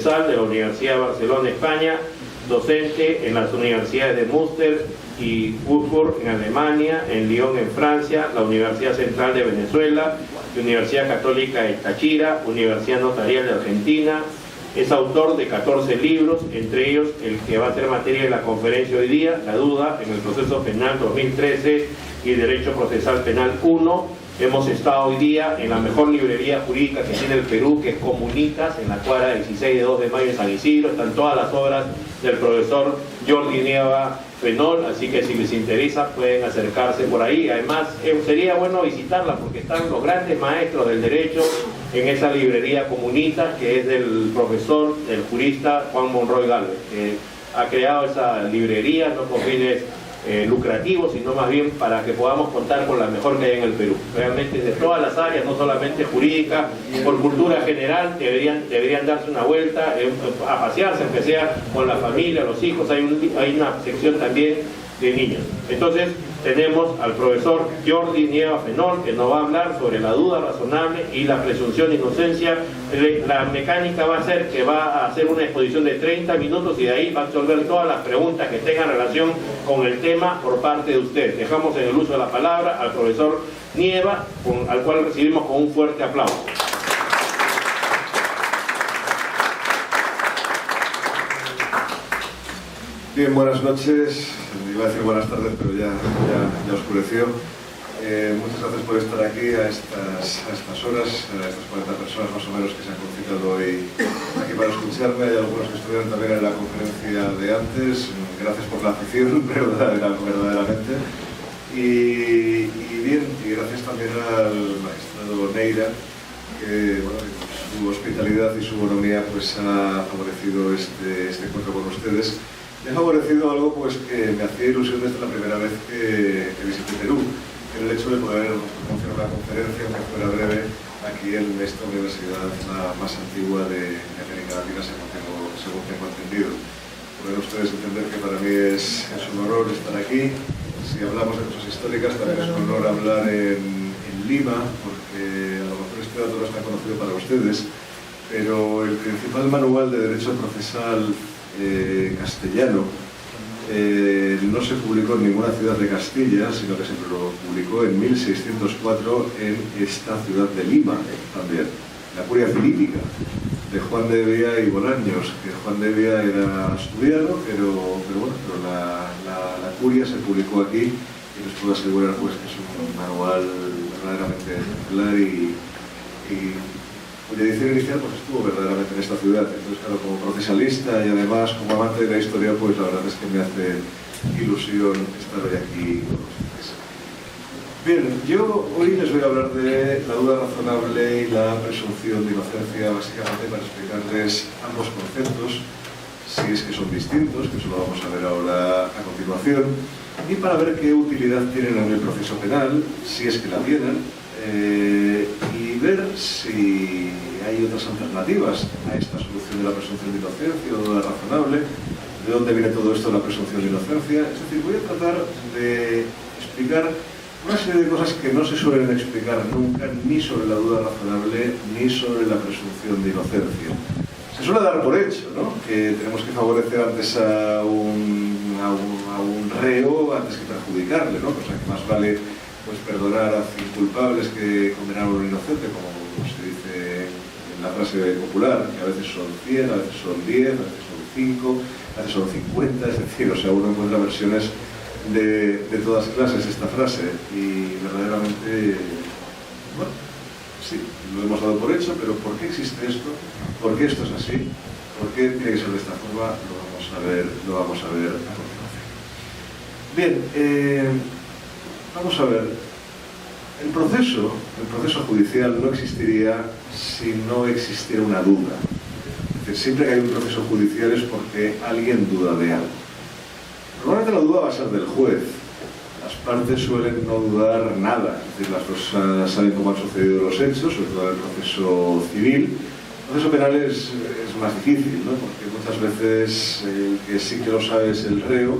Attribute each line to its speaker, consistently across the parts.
Speaker 1: de la Universidad de Barcelona, España, docente en las universidades de Münster y Würzburg en Alemania, en Lyon en Francia, la Universidad Central de Venezuela, la Universidad Católica de Táchira, Universidad Notarial de Argentina. Es autor de 14 libros, entre ellos el que va a ser materia de la conferencia hoy día, La duda en el proceso penal 2013 y Derecho Procesal Penal 1. Hemos estado hoy día en la mejor librería jurídica que tiene el Perú, que es Comunitas, en la cuadra 16 de 2 de mayo en San Isidro. Están todas las obras del profesor Jordi Nieva Fenol, así que si les interesa pueden acercarse por ahí. Además, sería bueno visitarla porque están los grandes maestros del derecho en esa librería Comunitas, que es del profesor, del jurista Juan Monroy Galvez, que ha creado esa librería no con fines lucrativos, sino más bien para que podamos contar con la mejor que hay en el Perú. Realmente de todas las áreas, no solamente jurídica, por cultura general, deberían darse una vuelta, a pasearse, aunque sea con la familia, los hijos. Hay una sección también de niños. Entonces tenemos al profesor Jordi Nieva Fenol, que nos va a hablar sobre la duda razonable y la presunción de inocencia. La mecánica va a ser que va a hacer una exposición de 30 minutos y de ahí va a resolver todas las preguntas que tengan relación con el tema por parte de usted. Dejamos en el uso de la palabra al profesor Nieva, al cual recibimos con un fuerte aplauso.
Speaker 2: Bien, buenas noches. Iba a decir buenas tardes, pero ya oscureció. Muchas gracias por estar aquí a estas horas, a estas 40 personas más o menos que se han concitado hoy aquí para escucharme. Hay algunos que estuvieron también en la conferencia de antes. Gracias por la afición, verdaderamente. Y bien, y gracias también al magistrado Neira, que bueno, su hospitalidad y su bonomía pues ha favorecido este encuentro con ustedes. Me ha favorecido algo pues que me hacía ilusión desde la primera vez que visité Perú, que era el hecho de poder confirmar una conferencia, aunque fuera breve, aquí en esta universidad la más antigua de América Latina, según tengo entendido. Pueden ustedes entender que para mí es un honor estar aquí. Si hablamos de cosas históricas, también es un honor hablar en Lima, porque a lo mejor este dato no es tan conocido para ustedes, pero el principal manual de derecho procesal castellano no se publicó en ninguna ciudad de Castilla, sino que se lo publicó en 1604 en esta ciudad de Lima también, la Curia Filípica de Juan de Vía y Bolaños, que Juan de Vía era asturiano, pero la Curia se publicó aquí, y les puedo asegurar pues que es un manual verdaderamente ejemplar y cuya edición inicial pues estuvo verdaderamente en esta ciudad. Entonces, claro, como procesalista y además como amante de la historia, pues la verdad es que me hace ilusión estar hoy aquí con ustedes. Bien, yo hoy les voy a hablar de la duda razonable y la presunción de inocencia, básicamente para explicarles ambos conceptos, si es que son distintos, que eso lo vamos a ver ahora a continuación, y para ver qué utilidad tienen en el proceso penal, si es que la tienen, y ver si hay otras alternativas a esta solución de la presunción de inocencia o duda razonable, de dónde viene todo esto de la presunción de inocencia. Es decir, voy a tratar de explicar una serie de cosas que no se suelen explicar nunca, ni sobre la duda razonable, ni sobre la presunción de inocencia. Se suele dar por hecho, ¿no?, que tenemos que favorecer antes a un reo antes que perjudicarle, ¿no?, cosa que más vale pues perdonar a inculpables que condenar a un inocente, como se dice en la frase popular, que a veces son 100, a veces son 10, a veces son 5, a veces son 50, es decir, o sea, uno encuentra versiones de todas clases esta frase, y verdaderamente, bueno, sí, lo hemos dado por hecho, pero ¿por qué existe esto? ¿Por qué esto es así? ¿Por qué tiene que ser de esta forma? Lo vamos a ver a continuación. Bien, vamos a ver, el proceso judicial no existiría si no existiera una duda. Es decir, siempre que hay un proceso judicial es porque alguien duda de algo. Normalmente la duda va a ser del juez. Las partes suelen no dudar nada, es decir, las dos saben cómo han sucedido los hechos, sobre todo en el proceso civil. El proceso penal es más difícil, ¿no?, porque muchas veces el que sí que lo sabe es el reo,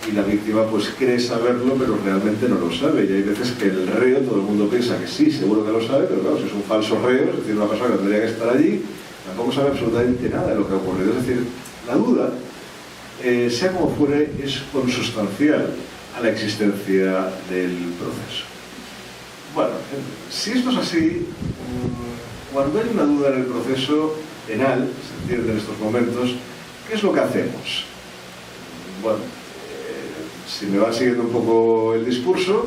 Speaker 2: y la víctima pues cree saberlo, pero realmente no lo sabe. Y hay veces que el reo, todo el mundo piensa que sí, seguro que lo sabe, pero claro, si es un falso reo, es decir, una persona que tendría que estar allí, tampoco sabe absolutamente nada de lo que ha ocurrido. Es decir, la duda, sea como fuere, es consustancial a la existencia del proceso. Bueno, si esto es así, cuando hay una duda en el proceso penal, se entiende en estos momentos, ¿qué es lo que hacemos? Bueno, si me va siguiendo un poco el discurso,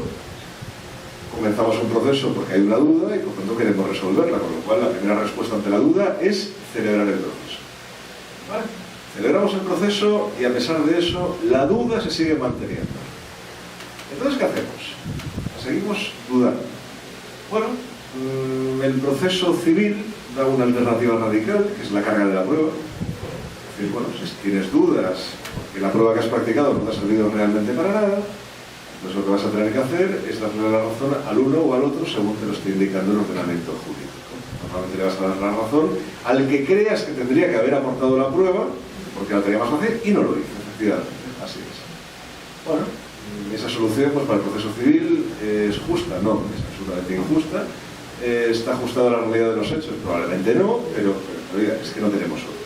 Speaker 2: comenzamos un proceso porque hay una duda y por tanto queremos resolverla, con lo cual la primera respuesta ante la duda es celebrar el proceso. ¿Vale? Celebramos el proceso y a pesar de eso, la duda se sigue manteniendo. Entonces, ¿qué hacemos? Seguimos dudando. Bueno, el proceso civil da una alternativa radical, que es la carga de la prueba. Es decir, bueno, si tienes dudas, porque la prueba que has practicado no te ha servido realmente para nada, entonces lo que vas a tener que hacer es darle la razón al uno o al otro según te lo esté indicando el ordenamiento jurídico. Normalmente le vas a dar la razón al que creas que tendría que haber aportado la prueba, porque la tenía más fácil y no lo hizo, efectivamente. Así es. Bueno, esa solución pues, para el proceso civil es justa, no, es absolutamente injusta. ¿Está ajustada a la realidad de los hechos? Probablemente no, pero oiga, es que no tenemos otra.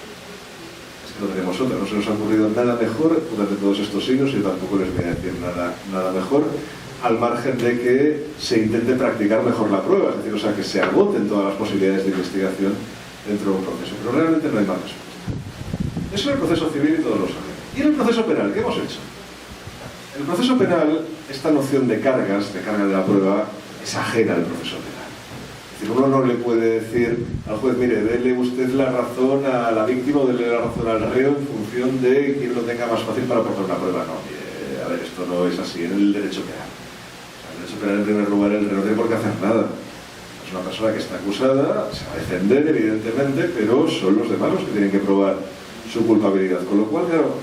Speaker 2: No tenemos otra, no se nos ha ocurrido nada mejor durante todos estos siglos y tampoco les voy a decir nada mejor, al margen de que se intente practicar mejor la prueba, es decir, o sea, que se agoten todas las posibilidades de investigación dentro de un proceso, pero realmente no hay más respuesta. Eso es el proceso civil y todos los años. ¿Y en el proceso penal qué hemos hecho? En el proceso penal, esta noción de carga de la prueba, es ajena al proceso penal. Es decir, uno no le puede decir al juez, mire, dele usted la razón a la víctima o dele la razón al reo en función de quién lo tenga más fácil para aportar una prueba. No, a ver, esto no es así en el derecho penal. O sea, en el derecho penal, en primer lugar, el reo no tiene por qué hacer nada. Es una persona que está acusada, se va a defender, evidentemente, pero son los demás los que tienen que probar su culpabilidad. Con lo cual, claro,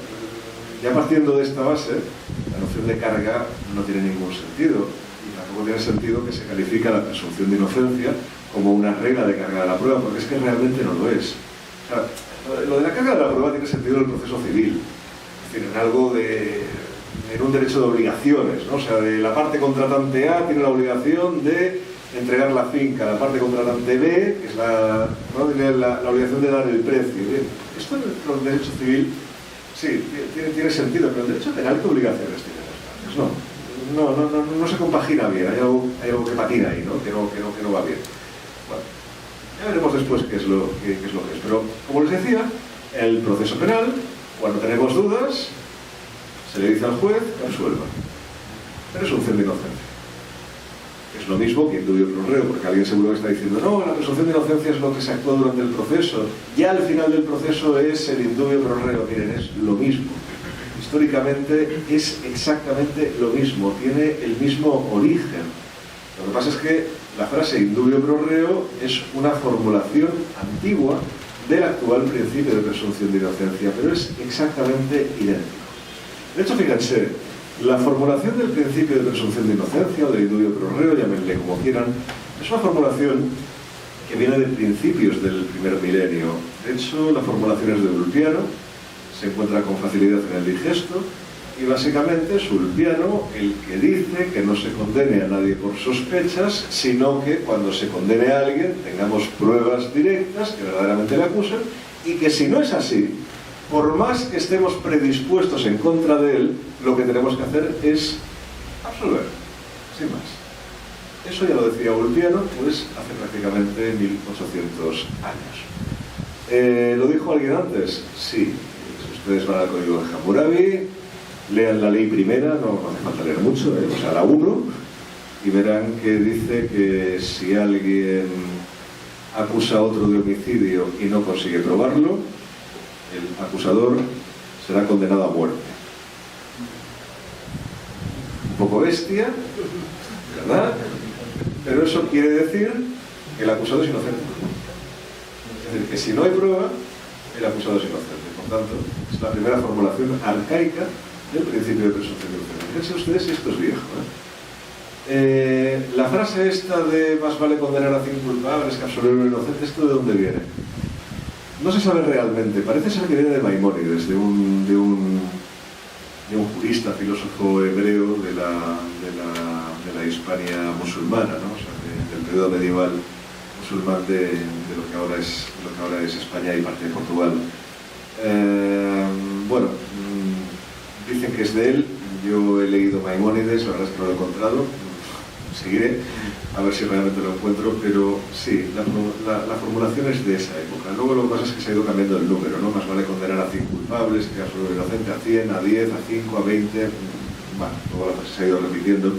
Speaker 2: ya partiendo de esta base, la noción de carga no tiene ningún sentido. No tiene sentido que se califique la presunción de inocencia como una regla de carga de la prueba, porque es que realmente no lo es. O sea, lo de la carga de la prueba tiene sentido en el proceso civil, es decir, en un derecho de obligaciones, ¿no? O sea, de la parte contratante A tiene la obligación de entregar la finca, la parte contratante B, que es ¿no? tiene la obligación de dar el precio. Bien, esto en el derecho civil sí, tiene sentido, pero en el derecho penal, ¿qué obligaciones tienen las partes? No se compagina bien, hay algo que patina ahí, ¿no? Que no va bien. Bueno, ya veremos después qué es lo que es. Pero, como les decía, en el proceso penal, cuando tenemos dudas, se le dice al juez que absuelva. Presunción de inocencia. Es lo mismo que indubio pro reo, porque alguien seguro que está diciendo, no, la presunción de inocencia es lo que se actúa durante el proceso, ya al final del proceso es el indubio pro reo. Miren, es lo mismo. Históricamente es exactamente lo mismo, tiene el mismo origen. Lo que pasa es que la frase indubio pro reo es una formulación antigua del actual principio de presunción de inocencia, pero es exactamente idéntico. De hecho, fíjense, la formulación del principio de presunción de inocencia o del indubio pro reo, llámenle como quieran, es una formulación que viene de principios del primer milenio. De hecho, la formulación es de Ulpiano, se encuentra con facilidad en el digesto y básicamente es Ulpiano el que dice que no se condene a nadie por sospechas, sino que cuando se condene a alguien tengamos pruebas directas que verdaderamente le acusen y que si no es así, por más que estemos predispuestos en contra de él, lo que tenemos que hacer es absolver, sin más. Eso ya lo decía Ulpiano, pues hace prácticamente 1800 años. ¿Lo dijo alguien antes? Sí. Ustedes van al Código de Hammurabi, lean la ley primera, no hace falta leer mucho, o sea, la 1, y verán que dice que si alguien acusa a otro de homicidio y no consigue probarlo, el acusador será condenado a muerte. Un poco bestia, ¿verdad? Pero eso quiere decir que el acusado es inocente. Es decir, que si no hay prueba, el acusado es inocente. Por tanto, es la primera formulación arcaica del principio de presunción de inocencia. Fíjense ustedes si esto es viejo, La frase esta de más vale condenar a 5 culpables que absolver a un inocente, ¿esto de dónde viene? No se sabe realmente, parece ser que viene de Maimónides, de un jurista, filósofo hebreo de la Hispania musulmana, ¿no? O sea, del periodo medieval musulmán de lo que ahora es España y parte de Portugal. Bueno, dicen que es de él. Yo he leído Maimónides, la verdad es que no lo he encontrado. Seguiré a ver si realmente lo encuentro, pero sí, la formulación es de esa época. Luego lo que pasa es que se ha ido cambiando el número, ¿no? Más vale condenar a 100 culpables que a solo inocente, a 100, a 10, a 5, a 20. Bueno, luego la frase se ha ido repitiendo.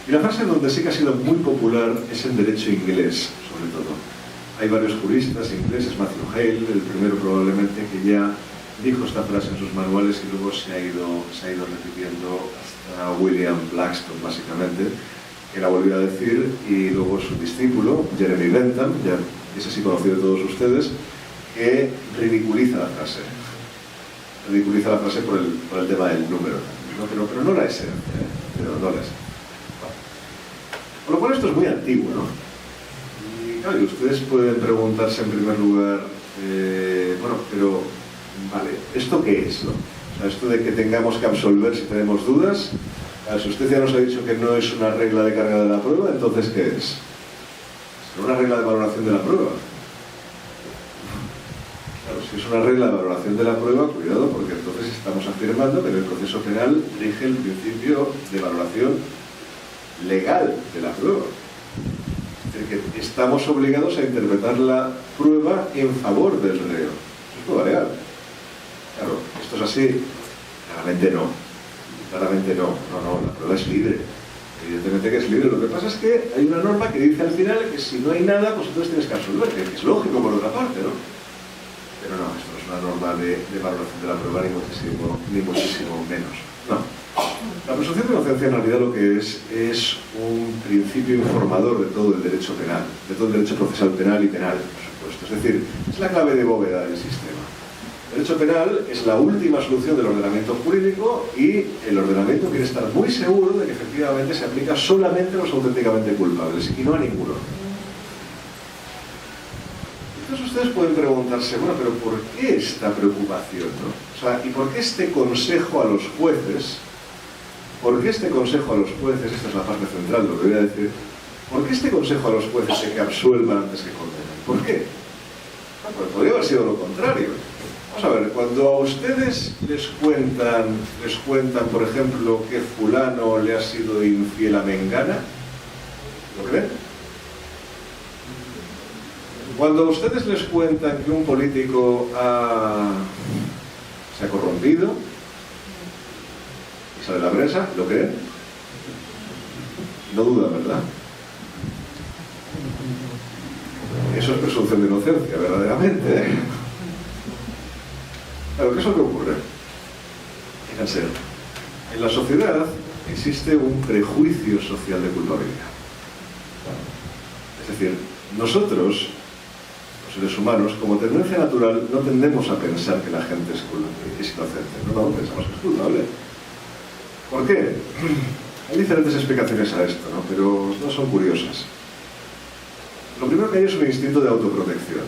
Speaker 2: Y la frase donde sí que ha sido muy popular es en derecho inglés, sobre todo. Hay varios juristas ingleses, Matthew Hale, el primero probablemente, que ya dijo esta frase en sus manuales y luego se ha ido repitiendo hasta William Blackstone, básicamente, que la volvió a decir, y luego su discípulo, Jeremy Bentham, ya ese sí conocido de todos ustedes, que ridiculiza la frase. Ridiculiza la frase por el tema del número, ¿no? Pero no la esencia, pero no la esencia. Bueno. Por lo cual esto es muy antiguo, ¿no? Y claro, ustedes pueden preguntarse en primer lugar, bueno, pero, vale, ¿esto qué es, no? O sea, esto de que tengamos que absolver si tenemos dudas. Si usted ya nos ha dicho que no es una regla de carga de la prueba, entonces ¿qué es? ¿Es una regla de valoración de la prueba? Claro, si es una regla de valoración de la prueba, cuidado, porque entonces estamos afirmando que en el proceso penal rige el principio de valoración legal de la prueba. Es decir, que estamos obligados a interpretar la prueba en favor del reo. Eso es prueba legal. Claro, esto es así. Claramente no. Claramente no, la prueba es libre. Evidentemente que es libre. Lo que pasa es que hay una norma que dice al final que si no hay nada, pues entonces tienes que absolver, que es lógico por otra parte, ¿no? Pero no, esto no es una norma de valoración de la prueba, ni muchísimo menos. No. La presunción de inocencia en realidad lo que es un principio informador de todo el derecho penal, de todo el derecho procesal penal y penal, por supuesto. Es decir, es la clave de bóveda del sistema. El derecho penal es la última solución del ordenamiento jurídico y el ordenamiento quiere estar muy seguro de que efectivamente se aplica solamente a los auténticamente culpables y no a ninguno. Entonces ustedes pueden preguntarse, bueno, pero ¿por qué esta preocupación, no? O sea, ¿y por qué este consejo a los jueces? ¿Por qué este consejo a los jueces? Esta es la parte central, lo que voy a decir. ¿Por qué este consejo a los jueces de que absuelvan antes que condenen? ¿Por qué? Pues podría haber sido lo contrario. Vamos a ver, cuando a ustedes les cuentan, por ejemplo, que fulano le ha sido infiel a Mengana, ¿lo creen? Cuando a ustedes les cuentan que un político se ha corrompido y sale la prensa, ¿lo creen? No dudan, ¿verdad? Eso es presunción de inocencia, verdaderamente, ¿eh? Claro, ¿qué es lo que ocurre? Fíjense, en la sociedad existe un prejuicio social de culpabilidad. Es decir, nosotros, los seres humanos, como tendencia natural, no tendemos a pensar que la gente es inocente. No, pensamos que es culpable. ¿Por qué? Hay diferentes explicaciones a esto, ¿no? Pero no son curiosas. Lo primero que hay es un instinto de autoprotección.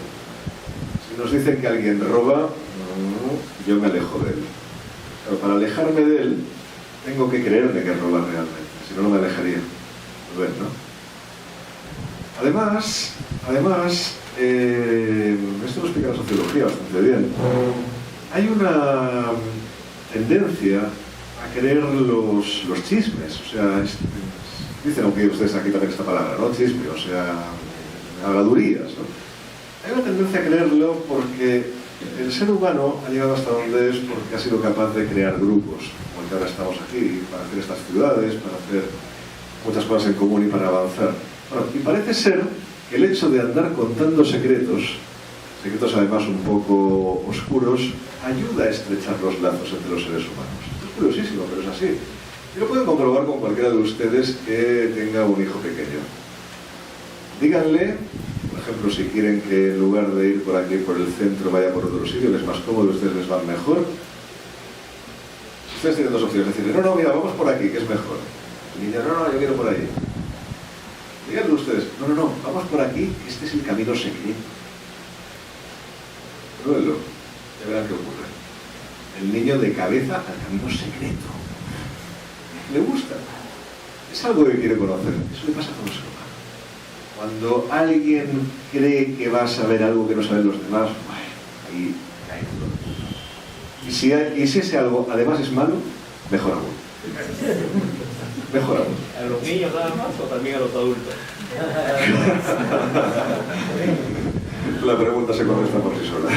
Speaker 2: Si nos dicen que alguien roba, yo me alejo de él. Pero para alejarme de él, tengo que creerme que roba realmente. Si no, no me alejaría. Lo ven, ¿no? Además, esto lo explica la sociología bastante bien. Hay una tendencia a creer los chismes. O sea, dicen, aunque ustedes aquí también esta palabra, ¿no? Chisme, o sea, habladurías, ¿no? Hay una tendencia a creerlo porque el ser humano ha llegado hasta donde es porque ha sido capaz de crear grupos, como el que ahora estamos aquí, para hacer estas ciudades, para hacer muchas cosas en común y para avanzar. Bueno, y parece ser que el hecho de andar contando secretos además un poco oscuros, ayuda a estrechar los lazos entre los seres humanos. Esto es curiosísimo, pero es así. Y lo pueden comprobar con cualquiera de ustedes que tenga un hijo pequeño. Díganle, por ejemplo, si quieren que en lugar de ir por aquí, por el centro, vaya por otro sitio, que es más cómodo, a ustedes les van mejor. Ustedes tienen dos opciones, decirle, no, mira, vamos por aquí, que es mejor. El niño, no, yo quiero por ahí. Díganle ustedes, no, vamos por aquí, que este es el camino secreto. Pruébenlo, ya verán qué ocurre. El niño de cabeza al camino secreto. Le gusta. Es algo que quiere conocer. Eso le pasa a todo ser humano. Cuando alguien cree que va a saber algo que no saben los demás, ahí caen todos. Y si ese algo además es malo, mejor aún. Mejor aún.
Speaker 1: ¿A los niños nada más o también a los adultos?
Speaker 2: La pregunta se contesta por sí sola.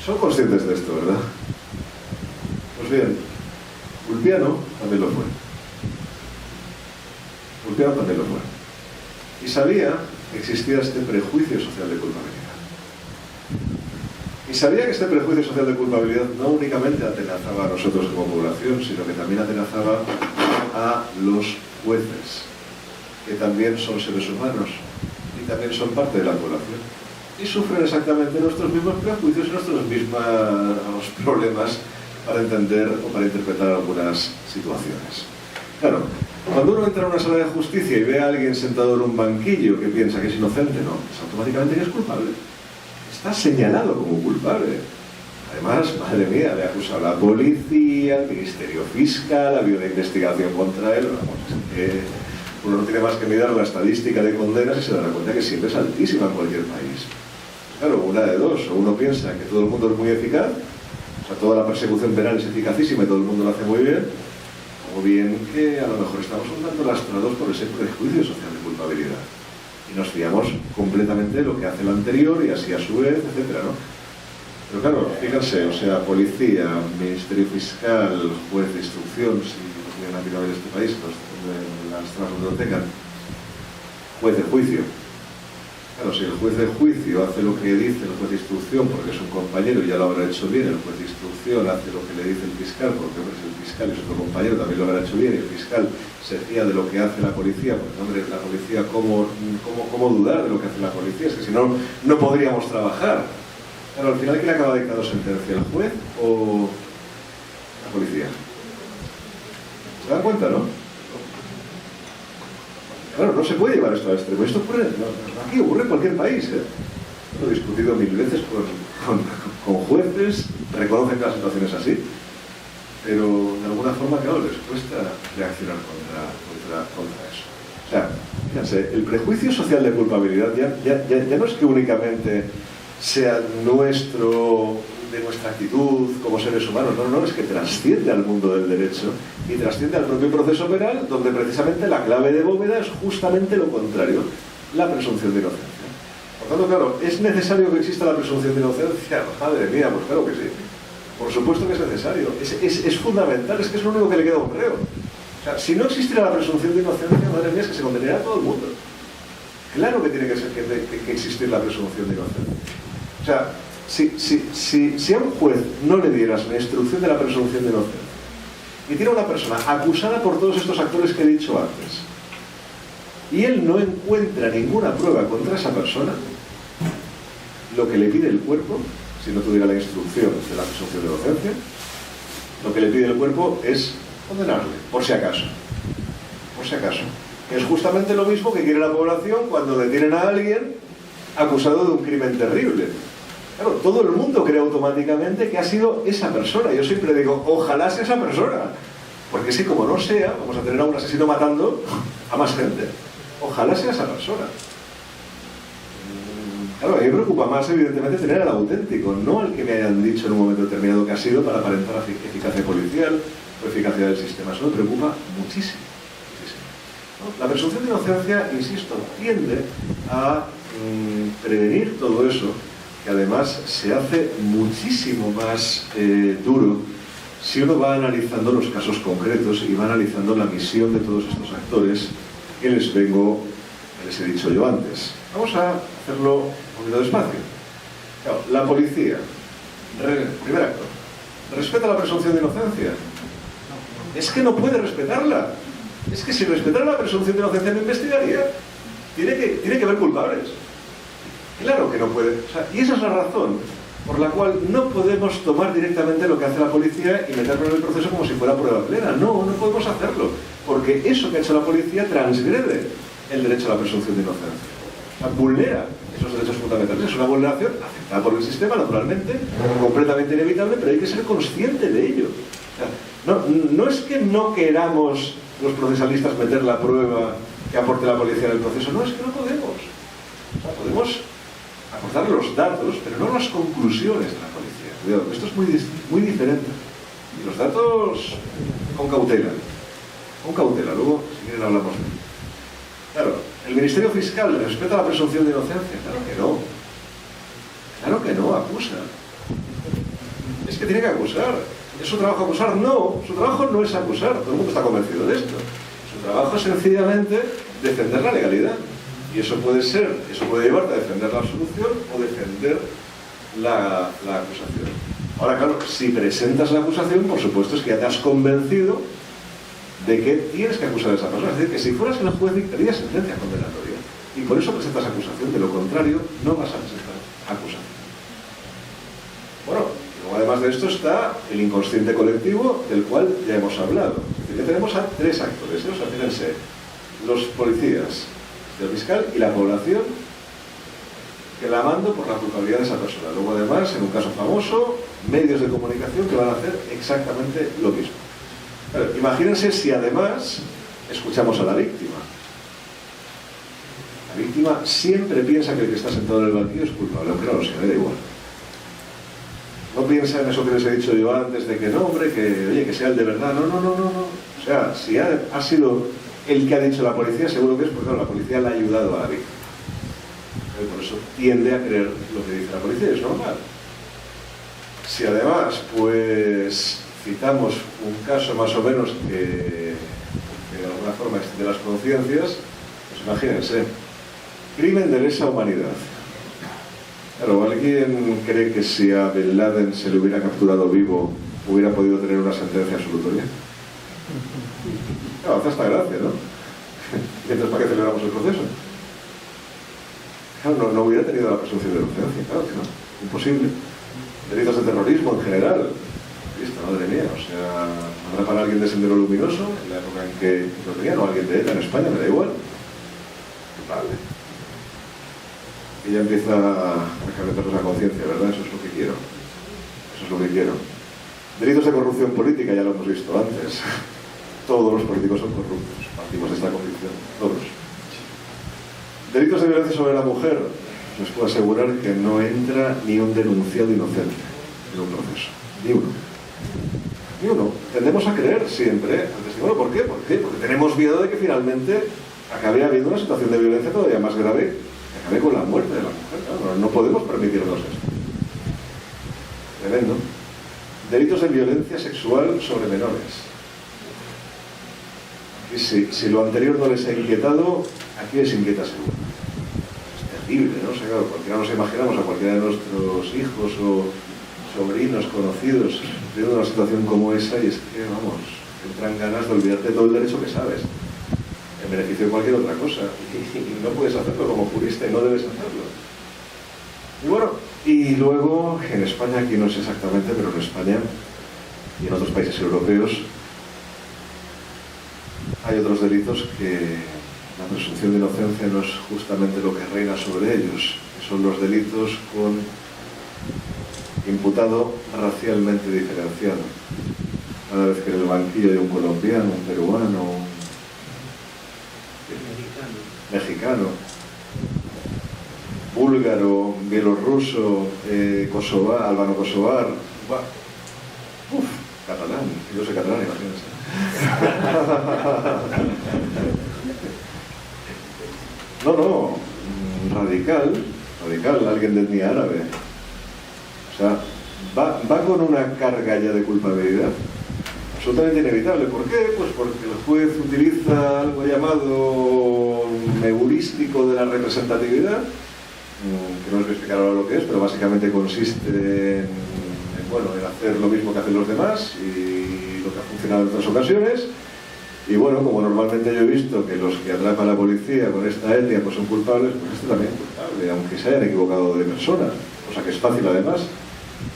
Speaker 2: Son conscientes de esto, ¿verdad? Pues bien, Ulpiano también lo fue. Ulpiano también lo fue. Y sabía que existía este prejuicio social de culpabilidad. Y sabía que este prejuicio social de culpabilidad no únicamente atenazaba a nosotros como población, sino que también atenazaba a los jueces, que también son seres humanos y también son parte de la población. Y sufren exactamente nuestros mismos prejuicios y nuestros mismos problemas para entender o para interpretar algunas situaciones. Claro, cuando uno entra a una sala de justicia y ve a alguien sentado en un banquillo que piensa que es inocente, no, es automáticamente que es culpable. Está señalado como culpable. Además, madre mía, le acusa a la policía, al Ministerio Fiscal, ha habido una investigación contra él. Vamos, es que uno no tiene más que mirar la estadística de condenas y se dará cuenta que siempre es altísima en cualquier país. Claro, una de dos, o uno piensa que todo el mundo es muy eficaz, o sea, toda la persecución penal es eficacísima y todo el mundo lo hace muy bien, o bien que a lo mejor estamos un tanto lastrados por ese prejuicio social de culpabilidad. Y nos fiamos completamente de lo que hace el anterior y así a su vez, etcétera, ¿no? Pero claro, fíjense, o sea, policía, Ministerio Fiscal, juez de instrucción, si no tienen aplicado en este país, las zonas donde lo tengan, juez de juicio. Claro, si el juez de juicio hace lo que dice el juez de instrucción porque es un compañero y ya lo habrá hecho bien, el juez de instrucción hace lo que le dice el fiscal porque es el fiscal y es otro compañero, también lo habrá hecho bien, y el fiscal se fía de lo que hace la policía, porque hombre, la policía, ¿cómo dudar de lo que hace la policía? Es que si no, no podríamos trabajar. Claro, al final, ¿quién acaba dictando sentencia? ¿El juez o la policía? ¿Se dan cuenta, no? Claro, no se puede llevar esto al extremo. Esto ocurre, aquí ocurre en cualquier país, ¿eh? Lo he discutido mil veces con jueces, reconocen que la situación es así, pero de alguna forma, claro, les cuesta reaccionar contra eso. O sea, fíjense, el prejuicio social de culpabilidad ya no es que únicamente sea de nuestra actitud como seres humanos, no, es que trasciende al mundo del derecho y trasciende al propio proceso penal, donde precisamente la clave de bóveda es justamente lo contrario, la presunción de inocencia. Por tanto, claro, ¿es necesario que exista la presunción de inocencia? Madre mía, pues claro que sí. Por supuesto que es necesario, es fundamental, es que es lo único que le queda a un reo. O sea, si no existiera la presunción de inocencia, madre mía, es que se condenaría a todo el mundo. Claro que tiene que existir la presunción de inocencia. O sea, si a un juez no le dieras la instrucción de la presunción de inocencia y tiene una persona acusada por todos estos actores que he dicho antes y él no encuentra ninguna prueba contra esa persona, lo que le pide el cuerpo, si no tuviera la instrucción de la presunción de inocencia, lo que le pide el cuerpo es condenarle, por si acaso. Por si acaso. Que es justamente lo mismo que quiere la población cuando detienen a alguien acusado de un crimen terrible. Claro, todo el mundo cree automáticamente que ha sido esa persona. Yo siempre digo, ojalá sea esa persona. Porque si como no sea, vamos a tener a un asesino matando a más gente. Ojalá sea esa persona. Claro, a mí me preocupa más, evidentemente, tener al auténtico, no al que me hayan dicho en un momento determinado que ha sido para aparentar eficacia policial o eficacia del sistema. Eso me preocupa muchísimo. ¿No? La presunción de inocencia, insisto, tiende a prevenir todo eso, que además se hace muchísimo más duro si uno va analizando los casos concretos y va analizando la misión de todos estos actores que les he dicho yo antes. Vamos a hacerlo un poquito despacio. Claro, la policía, primer acto, ¿respeta la presunción de inocencia? Es que no puede respetarla. Es que si respetara la presunción de inocencia no investigaría. Tiene que haber culpables. Claro que no puede. O sea, y esa es la razón por la cual no podemos tomar directamente lo que hace la policía y meterlo en el proceso como si fuera prueba plena. No podemos hacerlo. Porque eso que ha hecho la policía transgrede el derecho a la presunción de inocencia. O sea, vulnera esos derechos fundamentales. Es una vulneración aceptada por el sistema, naturalmente, completamente inevitable, pero hay que ser consciente de ello. O sea, No es que no queramos los procesalistas meter la prueba que aporte la policía en el proceso, no, es que no podemos. O sea, podemos aportar los datos, pero no las conclusiones de la policía. Cuidado, esto es muy diferente. Y los datos con cautela. Con cautela, luego, si quieren, hablamos de ello. Claro, ¿el Ministerio Fiscal respeta la presunción de inocencia? Claro que no. Claro que no, acusa. Es que tiene que acusar. ¿Es su trabajo acusar? No, su trabajo no es acusar. Todo el mundo está convencido de esto. Su trabajo es sencillamente defender la legalidad. Y eso puede llevarte a defender la absolución o defender la acusación. Ahora, claro, si presentas la acusación, por supuesto es que ya te has convencido de que tienes que acusar a esa persona. Es decir, que si fueras el juez dictaría sentencia condenatoria. Y por eso presentas acusación. De lo contrario, no vas a presentar acusación. Bueno, luego además de esto está el inconsciente colectivo, del cual ya hemos hablado. Es decir, que tenemos a tres actores, o sea, fíjense, los policías, el fiscal y la población que la mando por la culpabilidad de esa persona. Luego además, en un caso famoso, medios de comunicación que van a hacer exactamente lo mismo. Pero, imagínense si además escuchamos a la víctima. La víctima siempre piensa que el que está sentado en el banquillo es culpable, aunque no lo sea, le da igual. No piensa en eso que les he dicho yo antes, de que no, hombre, que oye, que sea el de verdad. No. O sea, si ha sido el que ha dicho la policía, seguro que es porque claro, la policía le ha ayudado a la víctima. Por eso tiende a creer lo que dice la policía, es normal. Si además, pues, citamos un caso más o menos que de alguna forma extiende las conciencias, pues imagínense, crimen de lesa humanidad. Claro, ¿alguien cree que si a Bin Laden se le hubiera capturado vivo, hubiera podido tener una sentencia absolutoria? Claro, hace hasta gracia, ¿no? ¿Y entonces para qué celebramos el proceso? Claro, no hubiera tenido la presunción de inocencia, claro que no. Imposible. Delitos de terrorismo en general. Cristo, madre mía, o sea, habrá para alguien de Sendero Luminoso, en la época en que lo tenían, o alguien de ETA en España, me da igual. Vale. Y ya empieza a calentarnos la conciencia, ¿verdad? Eso es lo que quiero. Eso es lo que quiero. Delitos de corrupción política, ya lo hemos visto antes. Todos los políticos son corruptos. Partimos de esta convicción. Todos. Delitos de violencia sobre la mujer. Les puedo asegurar que no entra ni un denunciado inocente en un proceso. Ni uno. Ni uno. Tendemos a creer siempre al testimonio. ¿Por qué? ¿Por qué? Porque tenemos miedo de que finalmente acabe habiendo una situación de violencia todavía más grave, que acabe con la muerte de la mujer. Claro, no podemos permitirnos esto. Tremendo. Delitos de violencia sexual sobre menores. Y si lo anterior no les ha inquietado, aquí les inquieta seguro. Es terrible, ¿no? O sea, claro, cualquiera nos imaginamos a cualquiera de nuestros hijos o sobrinos, conocidos, viendo una situación como esa y es que, vamos, entran ganas de olvidarte todo el derecho que sabes, en beneficio de cualquier otra cosa. Y no puedes hacerlo como jurista y no debes hacerlo. Y bueno, y luego, en España, aquí no sé exactamente, pero en España y en otros países europeos, hay otros delitos que la presunción de inocencia no es justamente lo que reina sobre ellos, que son los delitos con imputado racialmente diferenciado. Cada vez que en el banquillo hay un colombiano, un peruano, un mexicano, búlgaro, bielorruso, kosovar, albano-kosovar, catalán, yo soy catalán, imagínense. No, radical, alguien de etnia árabe. O sea, va con una carga ya de culpabilidad absolutamente inevitable. ¿Por qué? Pues porque el juez utiliza algo llamado heurístico de la representatividad, que no os voy a explicar ahora lo que es, pero básicamente consiste en hacer lo mismo que hacen los demás y lo que ha funcionado en otras ocasiones. Y bueno, como normalmente yo he visto que los que atrapa la policía con esta etnia pues son culpables, pues este también es culpable, aunque se hayan equivocado de persona, cosa que es fácil además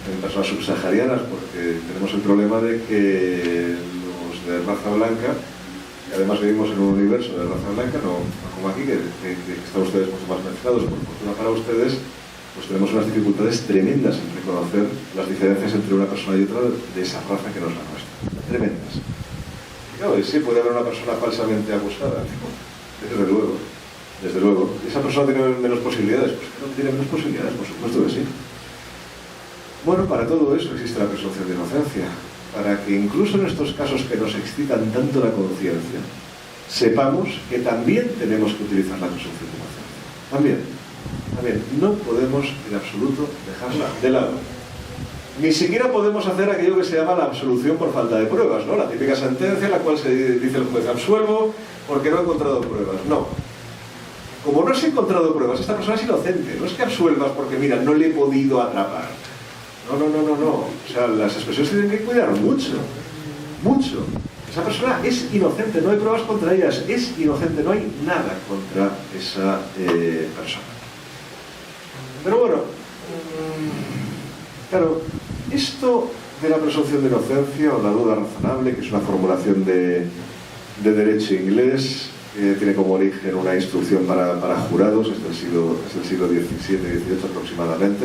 Speaker 2: en personas subsaharianas, porque tenemos el problema de que los de raza blanca, que además vivimos en un universo de raza blanca, no como aquí, que están ustedes mucho más mezclados, por fortuna para ustedes, pues tenemos unas dificultades tremendas en reconocer las diferencias entre una persona y otra de esa raza que no es la nuestra. tremendas. Y claro, y sí, puede haber una persona falsamente acusada, desde luego, desde luego. ¿Y esa persona tiene menos posibilidades? Pues no tiene menos posibilidades, por supuesto que sí. Bueno, para todo eso existe la presunción de inocencia, para que incluso en estos casos que nos excitan tanto la conciencia, sepamos que también tenemos que utilizar la presunción de inocencia. También, no podemos en absoluto dejarla de lado. Ni siquiera podemos hacer aquello que se llama la absolución por falta de pruebas, ¿no? La típica sentencia en la cual se dice el juez: absuelvo porque no he encontrado pruebas. No. Como no has encontrado pruebas, esta persona es inocente. No es que absuelvas porque, mira, no le he podido atrapar. No. O sea, las expresiones tienen que cuidar mucho. Mucho. Esa persona es inocente, no hay pruebas contra ellas. Es inocente, no hay nada contra esa persona. Pero bueno, claro, esto de la presunción de inocencia o la duda razonable, que es una formulación de derecho inglés, tiene como origen una instrucción para jurados, es del siglo XVII-XVIII aproximadamente.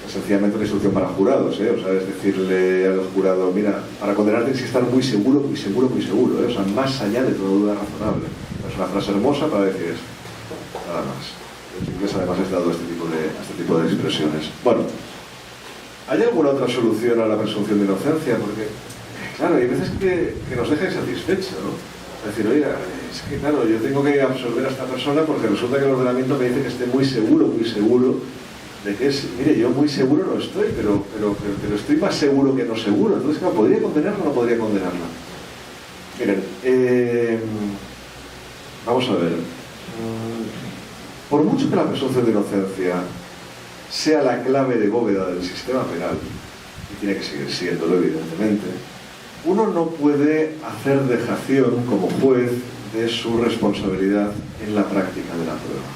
Speaker 2: Es sencillamente una instrucción para jurados, o sea, es decirle al jurado: mira, para condenarte tienes que estar muy seguro, o sea, más allá de toda duda razonable. Es una frase hermosa para decir esto, nada más. Los ingleses además han dado este tipo de expresiones. Bueno, ¿hay alguna otra solución a la presunción de inocencia? Porque, claro, hay veces que nos deja insatisfechos, ¿no? Es decir, oiga, es que claro, yo tengo que absolver a esta persona porque resulta que el ordenamiento me dice que esté muy seguro de que es, mire, yo muy seguro no estoy, pero estoy más seguro que no seguro. Entonces, claro, ¿podría condenarla o no podría condenarla? Miren, vamos a ver. Por mucho que la presunción de inocencia sea la clave de bóveda del sistema penal, y tiene que seguir siéndolo, evidentemente, uno no puede hacer dejación como juez de su responsabilidad en la práctica de la prueba.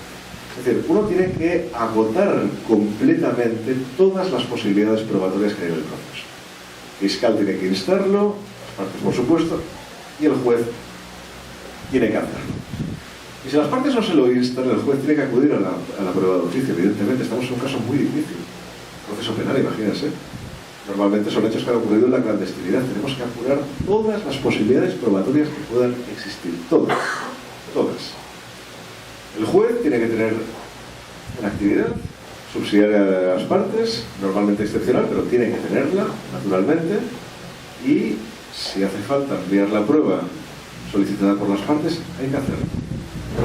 Speaker 2: Es decir, uno tiene que agotar completamente todas las posibilidades probatorias que hay en el proceso. El fiscal tiene que instarlo, las partes por supuesto, y el juez tiene que hacerlo. Y si las partes no se lo instan, el juez tiene que acudir a la prueba de oficio. Evidentemente, estamos en un caso muy difícil. Proceso penal, imagínense. Normalmente son hechos que han ocurrido en la clandestinidad. Tenemos que apurar todas las posibilidades probatorias que puedan existir. Todas. El juez tiene que tener una actividad subsidiaria de las partes, normalmente excepcional, pero tiene que tenerla, naturalmente, y si hace falta enviar la prueba solicitada por las partes, hay que hacerlo.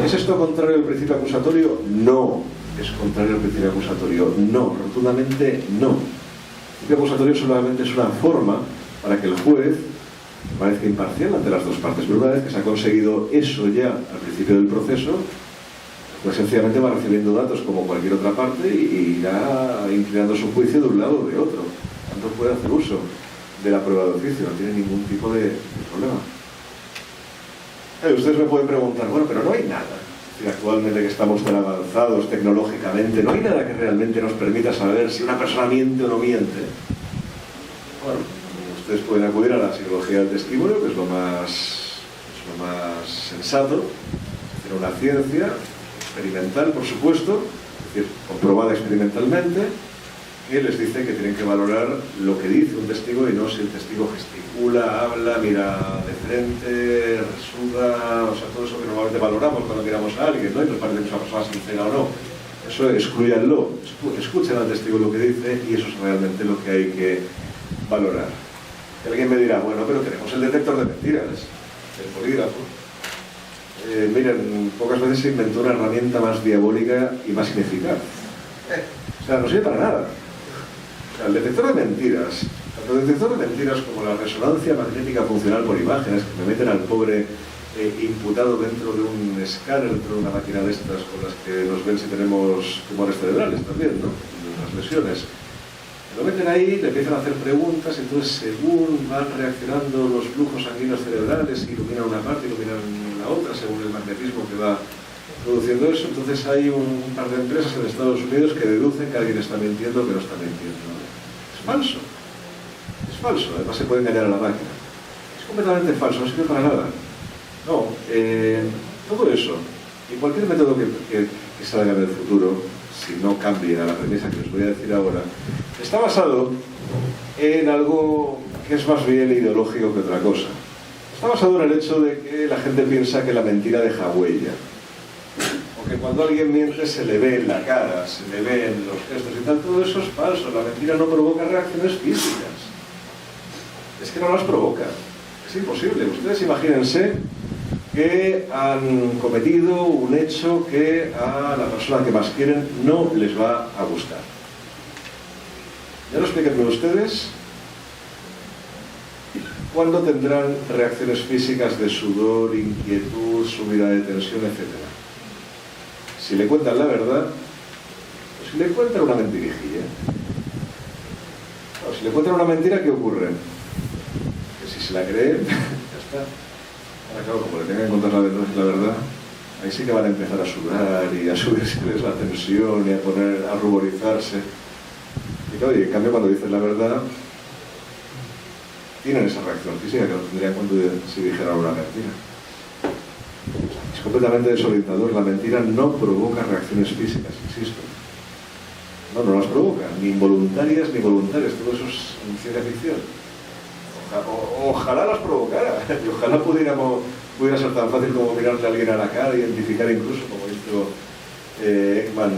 Speaker 2: ¿Es esto contrario al principio acusatorio? No es contrario al principio acusatorio. No, rotundamente no. El principio acusatorio solamente es una forma para que el juez parezca imparcial ante las dos partes. Pero una vez que se ha conseguido eso ya al principio del proceso, pues sencillamente va recibiendo datos como cualquier otra parte y irá inclinando su juicio de un lado o de otro. Tanto puede hacer uso de la prueba de oficio, no tiene ningún tipo de problema. Ustedes me pueden preguntar, bueno, pero no hay nada. Actualmente que estamos tan avanzados tecnológicamente, no hay nada que realmente nos permita saber si una persona miente o no miente. Bueno, ustedes pueden acudir a la psicología del testimonio, que es lo más sensato, pero una ciencia experimental, por supuesto, es decir, comprobada experimentalmente, que les dice que tienen que valorar lo que dice un testigo y no si el testigo gesticula, habla, mira de frente, resuda, o sea, todo eso que normalmente valoramos cuando miramos a alguien, ¿no? Y nos parece que es una persona sincera o no. Eso excluyanlo, escuchen al testigo lo que dice y eso es realmente lo que hay que valorar. Y alguien me dirá, bueno, pero tenemos el detector de mentiras, el polígrafo. Miren, pocas veces se inventó una herramienta más diabólica y más ineficaz. O sea, no sirve para nada. El detector de mentiras, tanto el detector de mentiras como la resonancia magnética funcional por imágenes, que me meten al pobre imputado dentro de un escáner, dentro de una máquina de estas con las que nos ven si tenemos tumores cerebrales también, ¿no? Las lesiones. Lo meten ahí, le empiezan a hacer preguntas, y entonces según van reaccionando los flujos sanguíneos cerebrales, iluminan una parte, iluminan la otra, según el magnetismo que va produciendo eso. Entonces hay un par de empresas en Estados Unidos que deducen que alguien está mintiendo o que no está mintiendo. Es falso, además se puede engañar a la máquina. Es completamente falso, no sirve para nada. No, todo eso, y cualquier método que salga en el futuro, si no cambia la premisa que os voy a decir ahora, está basado en algo que es más bien ideológico que otra cosa. Está basado en el hecho de que la gente piensa que la mentira deja huella, o que cuando alguien miente se le ve en la cara, se le ve en los gestos y tal. Todo eso es falso. La mentira no provoca reacciones físicas. Es que no las provoca. Es imposible. Ustedes imagínense que han cometido un hecho que a la persona que más quieren no les va a gustar. Ya lo explíquenme ustedes. ¿Cuándo tendrán reacciones físicas de sudor, inquietud, subida de tensión, etcétera? Si le cuentan la verdad, o si le cuentan una mentirijilla. O si le cuentan una mentira, ¿qué ocurre? Que si se la creen, ya está. Ahora, claro, como le tengan que contar la verdad, ahí sí que van a empezar a sudar y a subirse la tensión y a ruborizarse. Y claro, y en cambio cuando dicen la verdad, tienen esa reacción física que no tendrían cuando si dijeran una mentira. Es completamente desorientador. La mentira no provoca reacciones físicas, insisto. No las provoca, ni involuntarias ni voluntarias. Todo eso es ciencia ficción. Ojalá las provocara, y ojalá pudiera ser tan fácil como mirarle a alguien a la cara, identificar incluso, como hizo Ekman,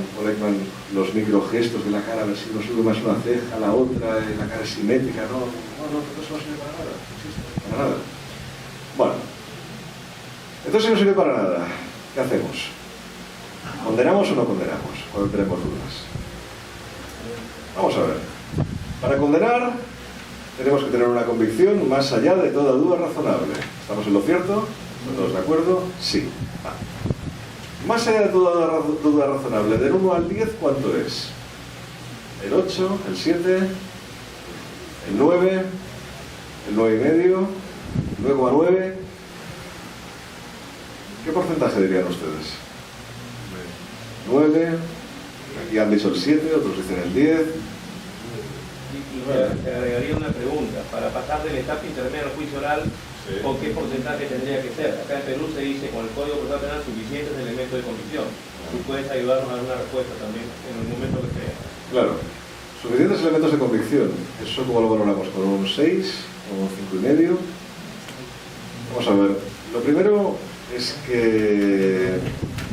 Speaker 2: los microgestos de la cara, a ver si uno sube más una ceja, la otra, la cara es simétrica. No, eso no sirve para nada, insisto, para nada. Bueno, entonces si no sirve para nada, ¿qué hacemos? ¿Condenamos o no condenamos cuando tenemos dudas? Vamos a ver. Para condenar tenemos que tener una convicción más allá de toda duda razonable. ¿Estamos en lo cierto? ¿Están todos de acuerdo? Sí. Más allá de toda duda razonable, del 1 al 10, ¿cuánto es? ¿El 8? ¿El 7? ¿El 9? ¿El 9,5? ¿El 9,9? ¿Qué porcentaje dirían ustedes? 9. Aquí han dicho el 7, otros dicen el 10.
Speaker 3: Y te agregaría una pregunta. Para pasar de la etapa intermedia al juicio oral, sí, ¿con qué porcentaje tendría que ser? Acá en Perú se dice con el Código Procesal Penal suficientes elementos de convicción. Tú puedes ayudarnos a dar una respuesta también en el momento que sea.
Speaker 2: Claro. Suficientes elementos de convicción. ¿Eso cómo lo valoramos? ¿Con un 6? ¿Con un 5,5? Vamos a ver. Lo primero es que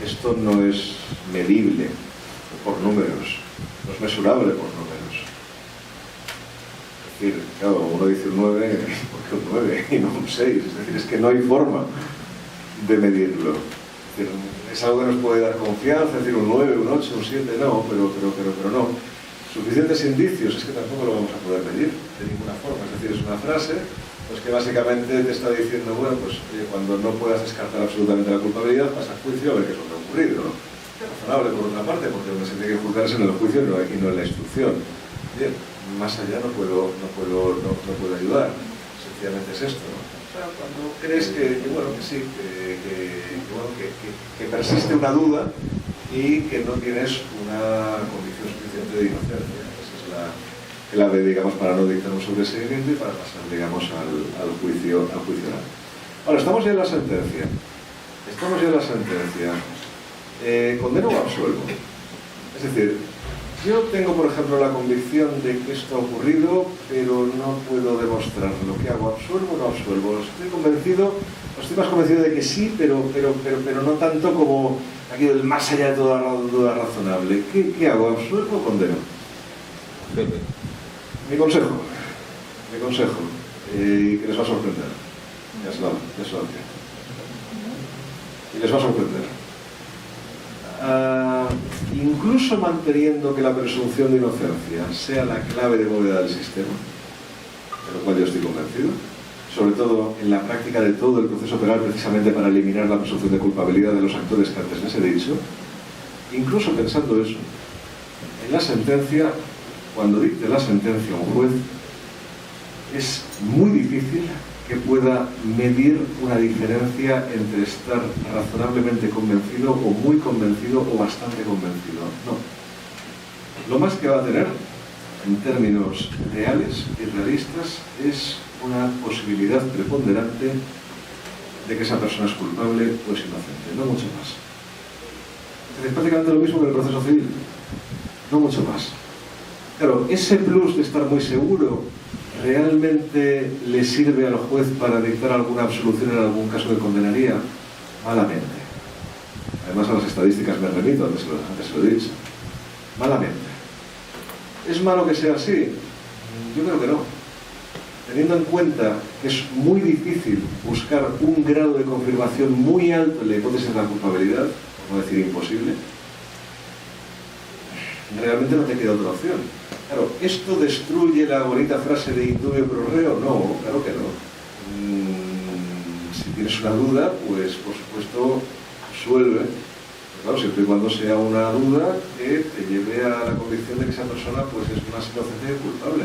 Speaker 2: esto no es medible por números. No es mesurable por números. Es decir, claro, uno dice un 9, ¿por qué un 9 y no un 6? Es decir, es que no hay forma de medirlo. Es decir, es algo que nos puede dar confianza, es decir, un 9, un 8, un 7, no, pero no. Suficientes indicios, es que tampoco lo vamos a poder medir de ninguna forma. Es decir, es una frase pues que básicamente te está diciendo, bueno, pues cuando no puedas descartar absolutamente la culpabilidad, vas a juicio a ver qué es lo que ha ocurrido, ¿no? Es razonable por una parte, porque donde se tiene que juzgar es en el juicio y no en la instrucción. Bien, más allá no puedo ayudar. Sencillamente es esto, ¿no? O sea, cuando crees que sí, que persiste una duda y que no tienes una convicción suficiente de inocencia. Esa es la clave, digamos, para no dictar un sobreseimiento y para pasar, digamos, al juicio oral. Ahora, estamos ya en la sentencia. ¿Condeno o absuelvo? Es decir, yo tengo, por ejemplo, la convicción de que esto ha ocurrido, pero no puedo demostrarlo. ¿Qué hago? ¿Absuelvo o no absuelvo? Estoy más convencido de que sí, pero no tanto como aquello del más allá de toda duda razonable. ¿Qué hago? ¿Absuelvo o condeno? Mi consejo, y que les va a sorprender. Ya se lo digo. Y les va a sorprender. Incluso manteniendo que la presunción de inocencia sea la clave de bóveda del sistema, de lo cual yo estoy convencido, sobre todo en la práctica de todo el proceso penal, precisamente para eliminar la presunción de culpabilidad de los actores que antes les he dicho, incluso pensando eso, en la sentencia, cuando dicte la sentencia un juez, es muy difícil que pueda medir una diferencia entre estar razonablemente convencido o muy convencido o bastante convencido. No. Lo más que va a tener, en términos reales y realistas, es una posibilidad preponderante de que esa persona es culpable o es inocente, no mucho más. Es prácticamente lo mismo que en el proceso civil, no mucho más. Claro, ese plus de estar muy seguro ¿realmente le sirve al juez para dictar alguna absolución en algún caso que condenaría? Malamente. Además, a las estadísticas me remito, antes lo he dicho. Malamente. ¿Es malo que sea así? Yo creo que no. Teniendo en cuenta que es muy difícil buscar un grado de confirmación muy alto en la hipótesis de la culpabilidad, por no decir imposible, realmente no te queda otra opción. Claro, ¿esto destruye la bonita frase de indubio pro reo? No, claro que no. Si tienes una duda, pues por supuesto suelve. Pero claro, siempre y cuando sea una duda que te lleve a la convicción de que esa persona pues es más inocente que culpable.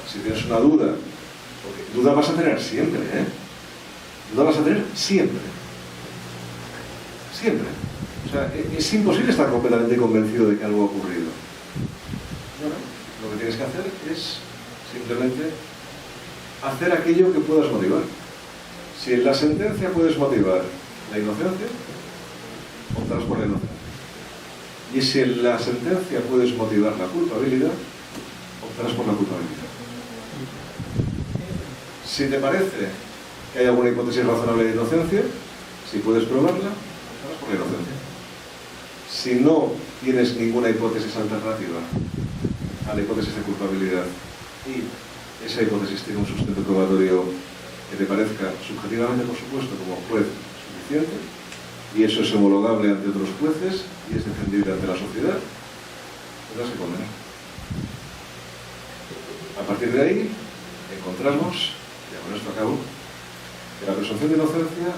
Speaker 2: Si tienes una duda, porque duda vas a tener siempre, ¿eh? Duda vas a tener siempre. Siempre. O sea, es imposible estar completamente convencido de que algo ha ocurrido. Bueno, lo que tienes que hacer es simplemente hacer aquello que puedas motivar. Si en la sentencia puedes motivar la inocencia, optarás por la inocencia. Y si en la sentencia puedes motivar la culpabilidad, optarás por la culpabilidad. Si te parece que hay alguna hipótesis razonable de inocencia, si puedes probarla, optarás por la inocencia. Si no tienes ninguna hipótesis alternativa a la hipótesis de culpabilidad y esa hipótesis tiene un sustento probatorio que te parezca subjetivamente, por supuesto, como juez suficiente, y eso es homologable ante otros jueces y es defendible ante la sociedad, tendrás que condenar. A partir de ahí, encontramos, ya con esto acabo, que la presunción de inocencia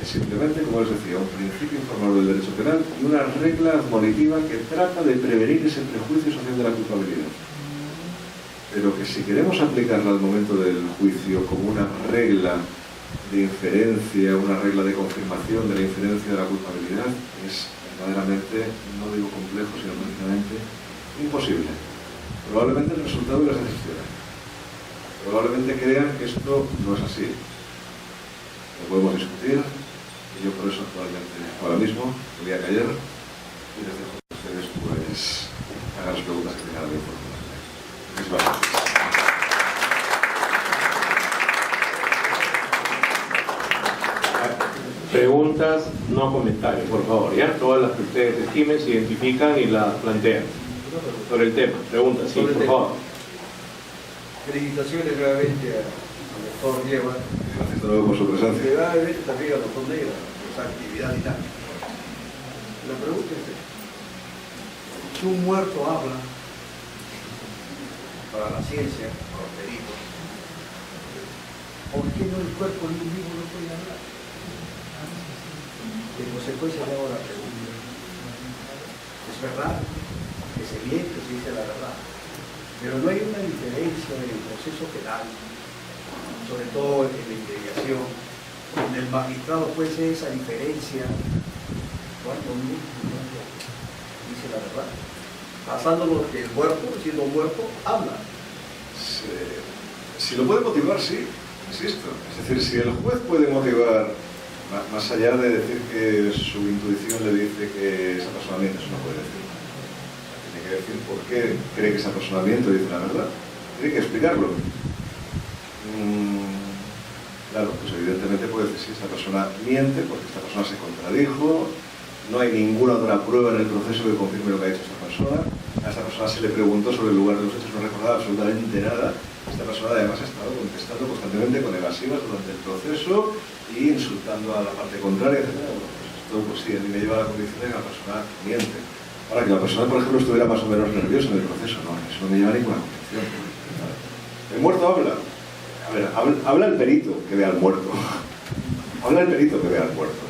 Speaker 2: es simplemente, como les decía, un principio informal del derecho penal y una regla admonitiva que trata de prevenir ese prejuicio social de la culpabilidad. Pero que si queremos aplicarla al momento del juicio como una regla de inferencia, una regla de confirmación de la inferencia de la culpabilidad, es verdaderamente, no digo complejo, sino prácticamente imposible. Probablemente el resultado les decepcione. Probablemente crean que esto no es así. Lo podemos discutir, y yo por eso actualmente, ahora mismo, me voy a callar y les dejo que ustedes pues hagan las preguntas que tengan a mi forma. Muchas gracias.
Speaker 1: Preguntas, no comentarios, por favor, ¿ya? Todas las que ustedes estimen, se identifican y las plantean. Sobre el tema, preguntas, sí, por favor.
Speaker 4: Felicitaciones nuevamente al doctor Diego.
Speaker 2: Gracias de nuevo por su presencia.
Speaker 4: Nuevamente también al doctor Negra por esa actividad y tal. La pregunta es, si un muerto habla, para la ciencia, para los peritos, ¿por qué no el cuerpo de un vivo no puede hablar? En consecuencia le hago la pregunta. Es verdad que se miente, se dice la verdad, pero no hay una diferencia en el proceso penal, sobre todo en la investigación, en el magistrado puede ser esa diferencia cuando uno dice la verdad, basándolo que el muerto, siendo muerto, habla.
Speaker 2: Si lo puede motivar, sí, insisto. Es decir, si el juez puede motivar, más allá de decir que su intuición le dice que esa persona miente, eso no puede decir. Tiene que decir por qué cree que esa persona miente o dice la verdad. Tiene que explicarlo. Claro, pues evidentemente puede decir si esta persona miente, porque esta persona se contradijo, no hay ninguna otra prueba en el proceso que confirme lo que ha hecho esta persona. A esta persona se le preguntó sobre el lugar de los hechos, no recordaba absolutamente nada. Esta persona además ha estado contestando constantemente con evasivas durante el proceso y insultando a la parte contraria, etc. Bueno, pues esto pues sí, a mí me lleva a la condición de que la persona miente. Ahora, que la persona, por ejemplo, estuviera más o menos nerviosa en el proceso, no, eso no me lleva a ninguna condición. El muerto habla. A ver, habla el perito que ve al muerto. Habla el perito que ve al muerto.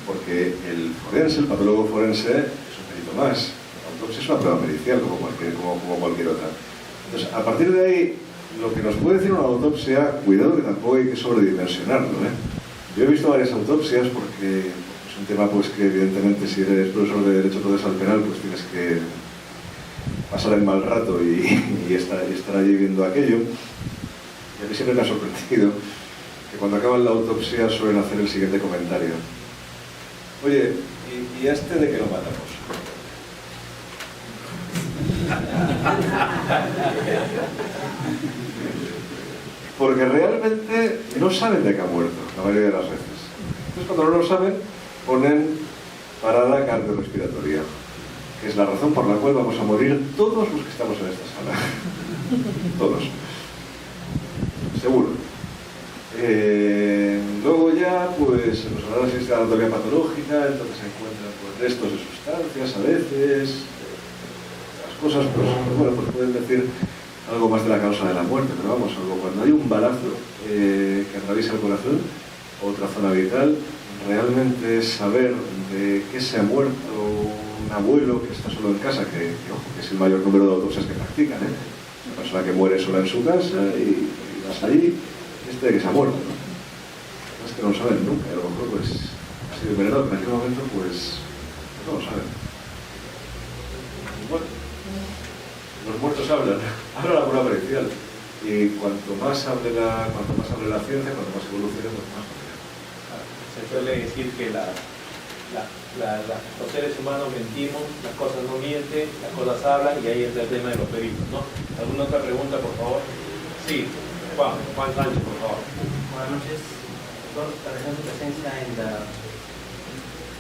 Speaker 2: Porque el forense, el patólogo forense, es un perito más. La autopsia es una prueba pericial como cualquier otra. Entonces, a partir de ahí, lo que nos puede decir una autopsia, cuidado que tampoco hay que sobredimensionarlo, ¿eh? Yo he visto varias autopsias porque es un tema pues que evidentemente si eres profesor de Derecho Procesal Penal pues tienes que pasar el mal rato y estar allí viendo aquello. Y a mí siempre me ha sorprendido que cuando acaban la autopsia suelen hacer el siguiente comentario. Oye, ¿y a este de qué lo matamos? porque realmente no saben de qué ha muerto, la mayoría de las veces. Entonces, cuando no lo saben, ponen parada cardiorrespiratoria, que es la razón por la cual vamos a morir todos los que estamos en esta sala. Todos. Seguro. Luego ya, pues, en los análisis de anatomía patológica, entonces se encuentran pues, restos de sustancias a veces, las cosas, pues, bueno, pues pueden decir algo más de la causa de la muerte, pero vamos, algo cuando hay un balazo que atraviesa el corazón, otra zona vital, realmente saber de qué se ha muerto un abuelo que está solo en casa, ojo, que es el mayor número de autopsias que practican, una persona que muere sola en su casa y vas allí, de que se ha muerto, ¿no? Es que no lo saben nunca, y a lo mejor pues ha sido envenenado, pero en aquel momento pues no lo saben. Bueno, los muertos habla la prueba pericial, y cuanto más hable la ciencia, cuanto más evolucione, pues más va.
Speaker 3: Se suele decir que los seres humanos mentimos, las cosas no mienten, las cosas hablan, y ahí está el tema de los peritos, ¿no? ¿Alguna otra pregunta, por favor? Sí. Juan Sánchez, por favor.
Speaker 5: Buenas noches. Doctor, agradecemos su presencia en la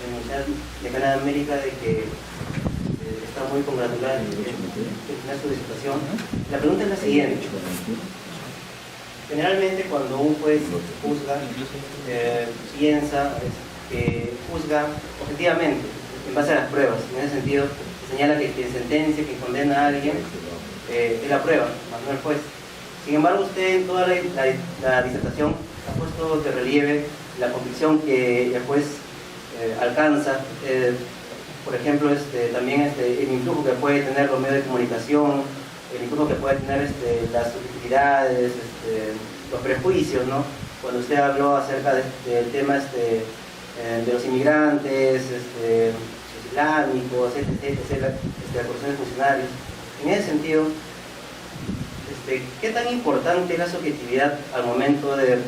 Speaker 5: Universidad de América de que está muy congratulada en terminar su disertación. La pregunta es la siguiente. Generalmente cuando un juez juzga, juzga objetivamente, en base a las pruebas. En ese sentido, señala que quien sentencia, que condena a alguien, es la prueba, más no el juez. Sin embargo, usted en toda la disertación ha puesto de relieve la convicción que el juez alcanza, por ejemplo, también el influjo que puede tener los medios de comunicación, el influjo que puede tener las subjetividades, los prejuicios, ¿no? Cuando usted habló acerca del tema de los inmigrantes, los islámicos, las corrupción de funcionarios. En ese sentido, ¿qué tan importante es la subjetividad al momento de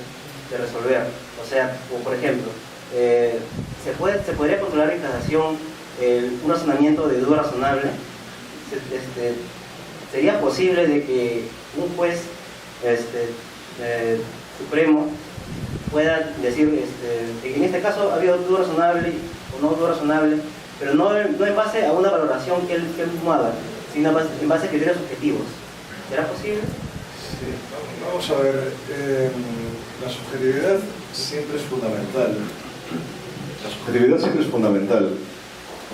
Speaker 5: resolver? O sea, por ejemplo, ¿se podría controlar en casación un razonamiento de duda razonable? ¿Sería posible de que un juez supremo pueda decir, en este caso ha habido duda razonable o no duda razonable, pero no en base a una valoración que él mismo haga, sino en base a criterios objetivos? ¿Será posible?
Speaker 2: Sí, vamos a ver, la subjetividad siempre es fundamental. La subjetividad siempre es fundamental,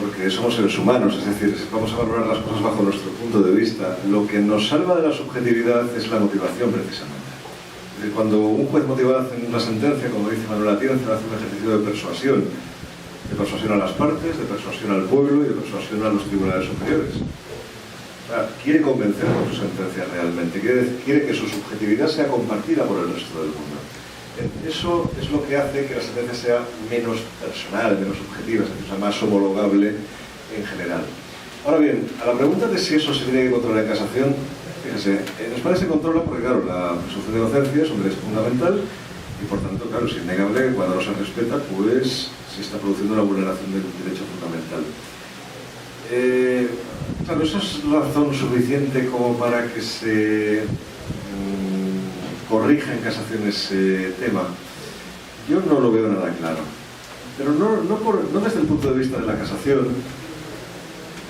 Speaker 2: porque somos seres humanos, es decir, vamos a valorar las cosas bajo nuestro punto de vista. Lo que nos salva de la subjetividad es la motivación, precisamente. Es decir, cuando un juez motiva una sentencia, como dice Manuel Atienza, hace un ejercicio de persuasión a las partes, de persuasión al pueblo y de persuasión a los tribunales superiores. Quiere convencer con su sentencia realmente, quiere que su subjetividad sea compartida por el resto del mundo. Eso es lo que hace que la sentencia sea menos personal, menos subjetiva, sea más homologable en general. Ahora bien, a la pregunta de si eso se tiene que controlar en casación, fíjese, en España se controla porque, claro, la presunción de inocencia es un derecho fundamental y, por tanto, claro, es innegable que cuando no se respeta, pues se está produciendo una vulneración del derecho fundamental. Claro, eso es razón suficiente como para que se corrija en casación ese tema. Yo no lo veo nada claro, pero no desde el punto de vista de la casación,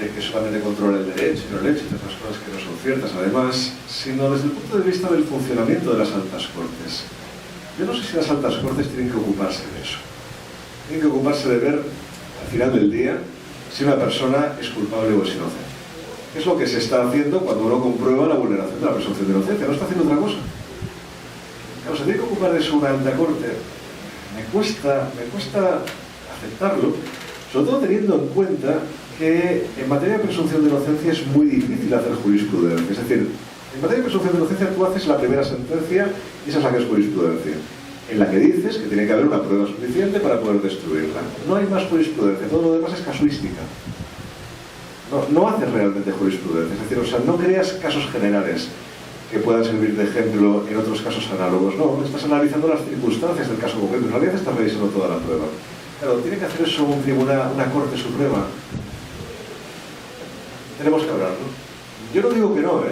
Speaker 2: de que solamente controla el derecho y no el hecho y otras cosas que no son ciertas además, sino desde el punto de vista del funcionamiento de las altas cortes. Yo no sé si las altas cortes tienen que ocuparse de eso. Tienen que ocuparse de ver al final del día si una persona es culpable o es inocente. Es lo que se está haciendo cuando uno comprueba la vulneración de la presunción de inocencia. No está haciendo otra cosa. Claro, se tiene que ocupar de eso una alta corte. Me cuesta aceptarlo, sobre todo teniendo en cuenta que en materia de presunción de inocencia es muy difícil hacer jurisprudencia. Es decir, en materia de presunción de inocencia tú haces la primera sentencia y esa es la que es jurisprudencia, en la que dices que tiene que haber una prueba suficiente para poder destruirla. No hay más jurisprudencia, todo lo demás es casuística. No haces realmente jurisprudencia, es decir, o sea, no creas casos generales que puedan servir de ejemplo en otros casos análogos. No, estás analizando las circunstancias del caso concreto, en realidad estás revisando toda la prueba. Claro, tiene que hacer eso un tribunal, una Corte Suprema. Tenemos que hablarlo. Yo no digo que no,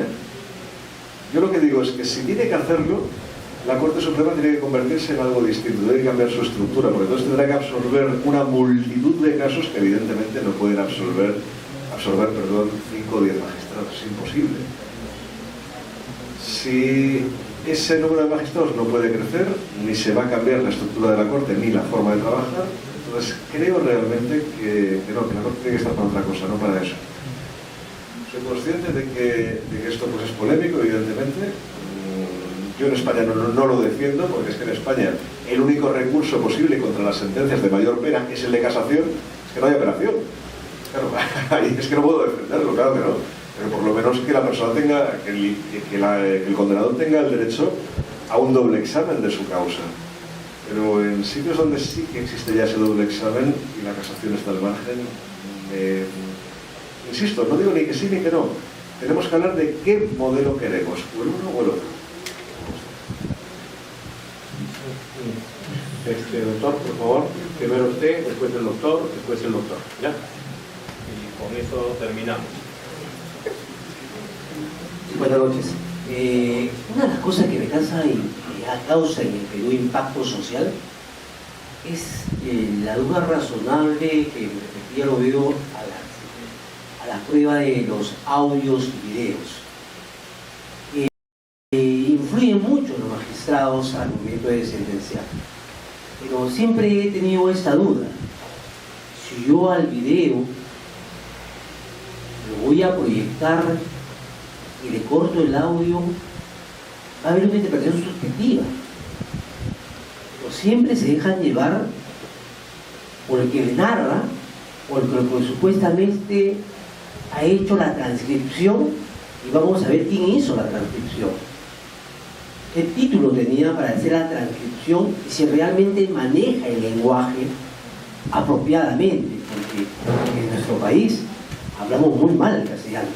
Speaker 2: Yo lo que digo es que si tiene que hacerlo, la Corte Suprema tiene que convertirse en algo distinto, tiene que cambiar su estructura, porque entonces tendrá que absorber una multitud de casos que evidentemente no pueden absorber 5 o 10 magistrados, es imposible. Si ese número de magistrados no puede crecer, ni se va a cambiar la estructura de la Corte, ni la forma de trabajar, entonces creo realmente que la Corte tiene que estar para otra cosa, no para eso. Soy consciente de que esto pues, es polémico, evidentemente. Yo en España no lo defiendo, porque es que en España el único recurso posible contra las sentencias de mayor pena es el de casación, es que no hay apelación. Claro, ahí es que no puedo defenderlo, claro que no. Pero por lo menos que la persona tenga, que el condenado tenga el derecho a un doble examen de su causa. Pero en sitios donde sí que existe ya ese doble examen y la casación está al margen, insisto, no digo ni que sí ni que no. Tenemos que hablar de qué modelo queremos, o el uno o el otro.
Speaker 1: Doctor, por favor, primero usted, después el doctor, después el doctor. ¿Ya? Y con eso terminamos.
Speaker 6: Buenas noches. Una de las cosas que me causa en el Perú impacto social es la duda razonable que ya lo veo a la prueba de los audios y videos. Influyen mucho los magistrados al momento de sentenciar, pero siempre he tenido esta duda: si yo al video lo voy a proyectar y le corto el audio, va a haber una interpretación subjetiva. Pero siempre se dejan llevar por el que le narra, por el que supuestamente ha hecho la transcripción, y vamos a ver quién hizo la transcripción, qué título tenía para hacer la transcripción y si realmente maneja el lenguaje apropiadamente, porque en nuestro país hablamos muy mal el castellano.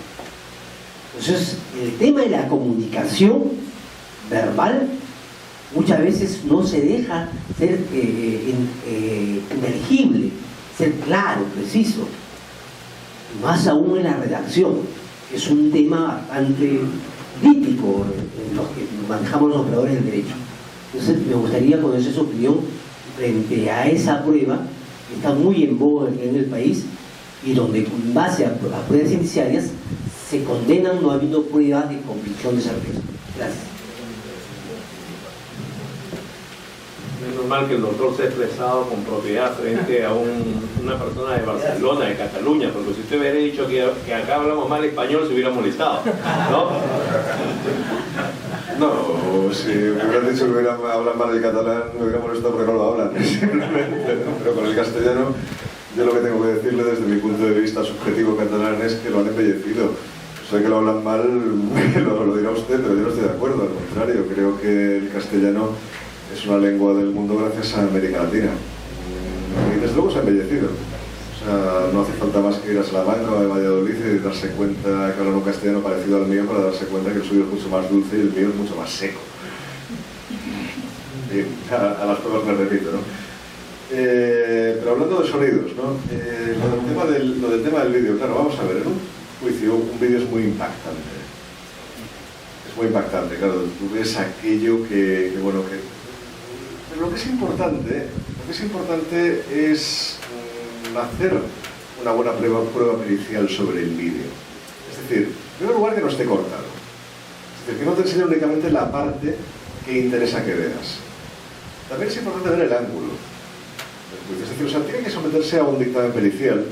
Speaker 6: Entonces, el tema de la comunicación verbal muchas veces no se deja ser inteligible, ser claro, preciso, más aún en la redacción, que es un tema bastante crítico en los que manejamos los operadores del derecho. Entonces, me gustaría conocer su opinión frente a esa prueba que está muy en boga en el país y donde, en base a pruebas indiciarias, se condenan no habiendo pruebas de convicción de certeza. Gracias.
Speaker 1: Es normal que el doctor se ha expresado con propiedad frente a una persona de Barcelona, de Cataluña, porque si usted hubiera dicho que acá hablamos mal español, se hubiera molestado, ¿no?
Speaker 2: No, si me hubieran dicho que hablan mal el catalán, me hubiera molestado porque no lo hablan, simplemente, ¿no? Pero con el castellano, yo lo que tengo que decirle desde mi punto de vista subjetivo catalán es que lo han embellecido. Sé que lo hablan mal, lo dirá usted, pero yo no estoy de acuerdo, al contrario, creo que el castellano es una lengua del mundo gracias a América Latina. Y desde luego se ha embellecido. O sea, no hace falta más que ir a Salamanca o a Valladolid y darse cuenta que hablan un castellano parecido al mío para darse cuenta que el suyo es mucho más dulce y el mío es mucho más seco. Bien, a las pruebas me repito, ¿no? Pero hablando de sonidos, ¿no? Lo del tema del vídeo, claro, vamos a ver, en un juicio un vídeo es muy impactante. Es muy impactante, claro, tú ves aquello que bueno, que... Pero lo que es importante es hacer una buena prueba pericial sobre el vídeo. Es decir, en primer lugar, que no esté cortado. Es decir, que no te enseñe únicamente la parte que interesa que veas. También es importante ver el ángulo. Es decir, o sea, tiene que someterse a un dictamen pericial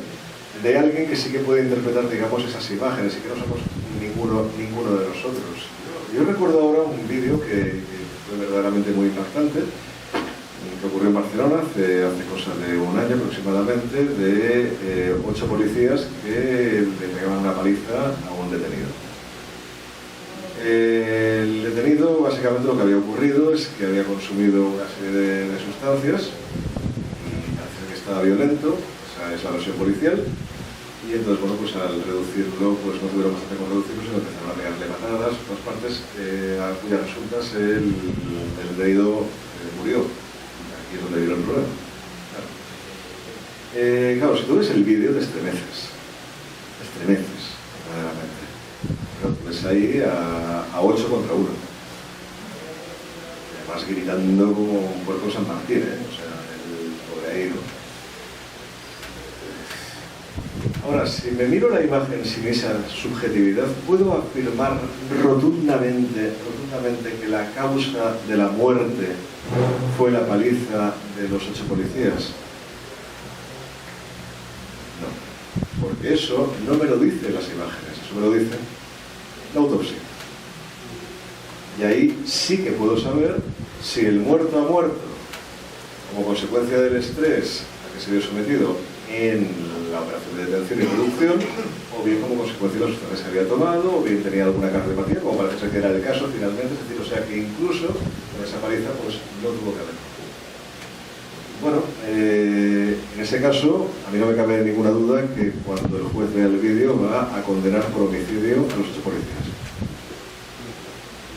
Speaker 2: de alguien que sí que puede interpretar, digamos, esas imágenes y que no somos ninguno de nosotros. Yo recuerdo ahora un vídeo que fue verdaderamente muy impactante, que ocurrió en Barcelona hace cosa de un año aproximadamente, de 8 policías que le pegaban una paliza a un detenido. El detenido, básicamente lo que había ocurrido es que había consumido una serie de sustancias y parece que estaba violento, esa es la versión policial, y entonces, bueno, pues al reducirlo, pues no tuvieron más con reducirlo, sino empezaron a pegarle patadas por todas partes, a cuyas resultas el detenido murió. Aquí es donde viene el problema. Claro, si tú ves el vídeo te estremeces, verdaderamente. Claro, ves ahí a 8 contra 1. además gritando como un puerco San Martín, o sea, el pobre ahí, ¿no? Ahora, si me miro la imagen sin esa subjetividad, puedo afirmar rotundamente que la causa de la muerte fue la paliza de los 8 policías. No, porque eso no me lo dicen las imágenes, eso me lo dice la autopsia. Y ahí sí que puedo saber si el muerto ha muerto como consecuencia del estrés a que se vio sometido en la operación de detención y reducción, o bien como consecuencia de las sustancias que había tomado, o bien tenía alguna cardiopatía, como parece ser que era el caso finalmente, es decir, o sea que incluso con esa paliza pues no tuvo que haber. Bueno, en ese caso, a mí no me cabe ninguna duda que cuando el juez vea el vídeo va a condenar por homicidio a los 8 policías.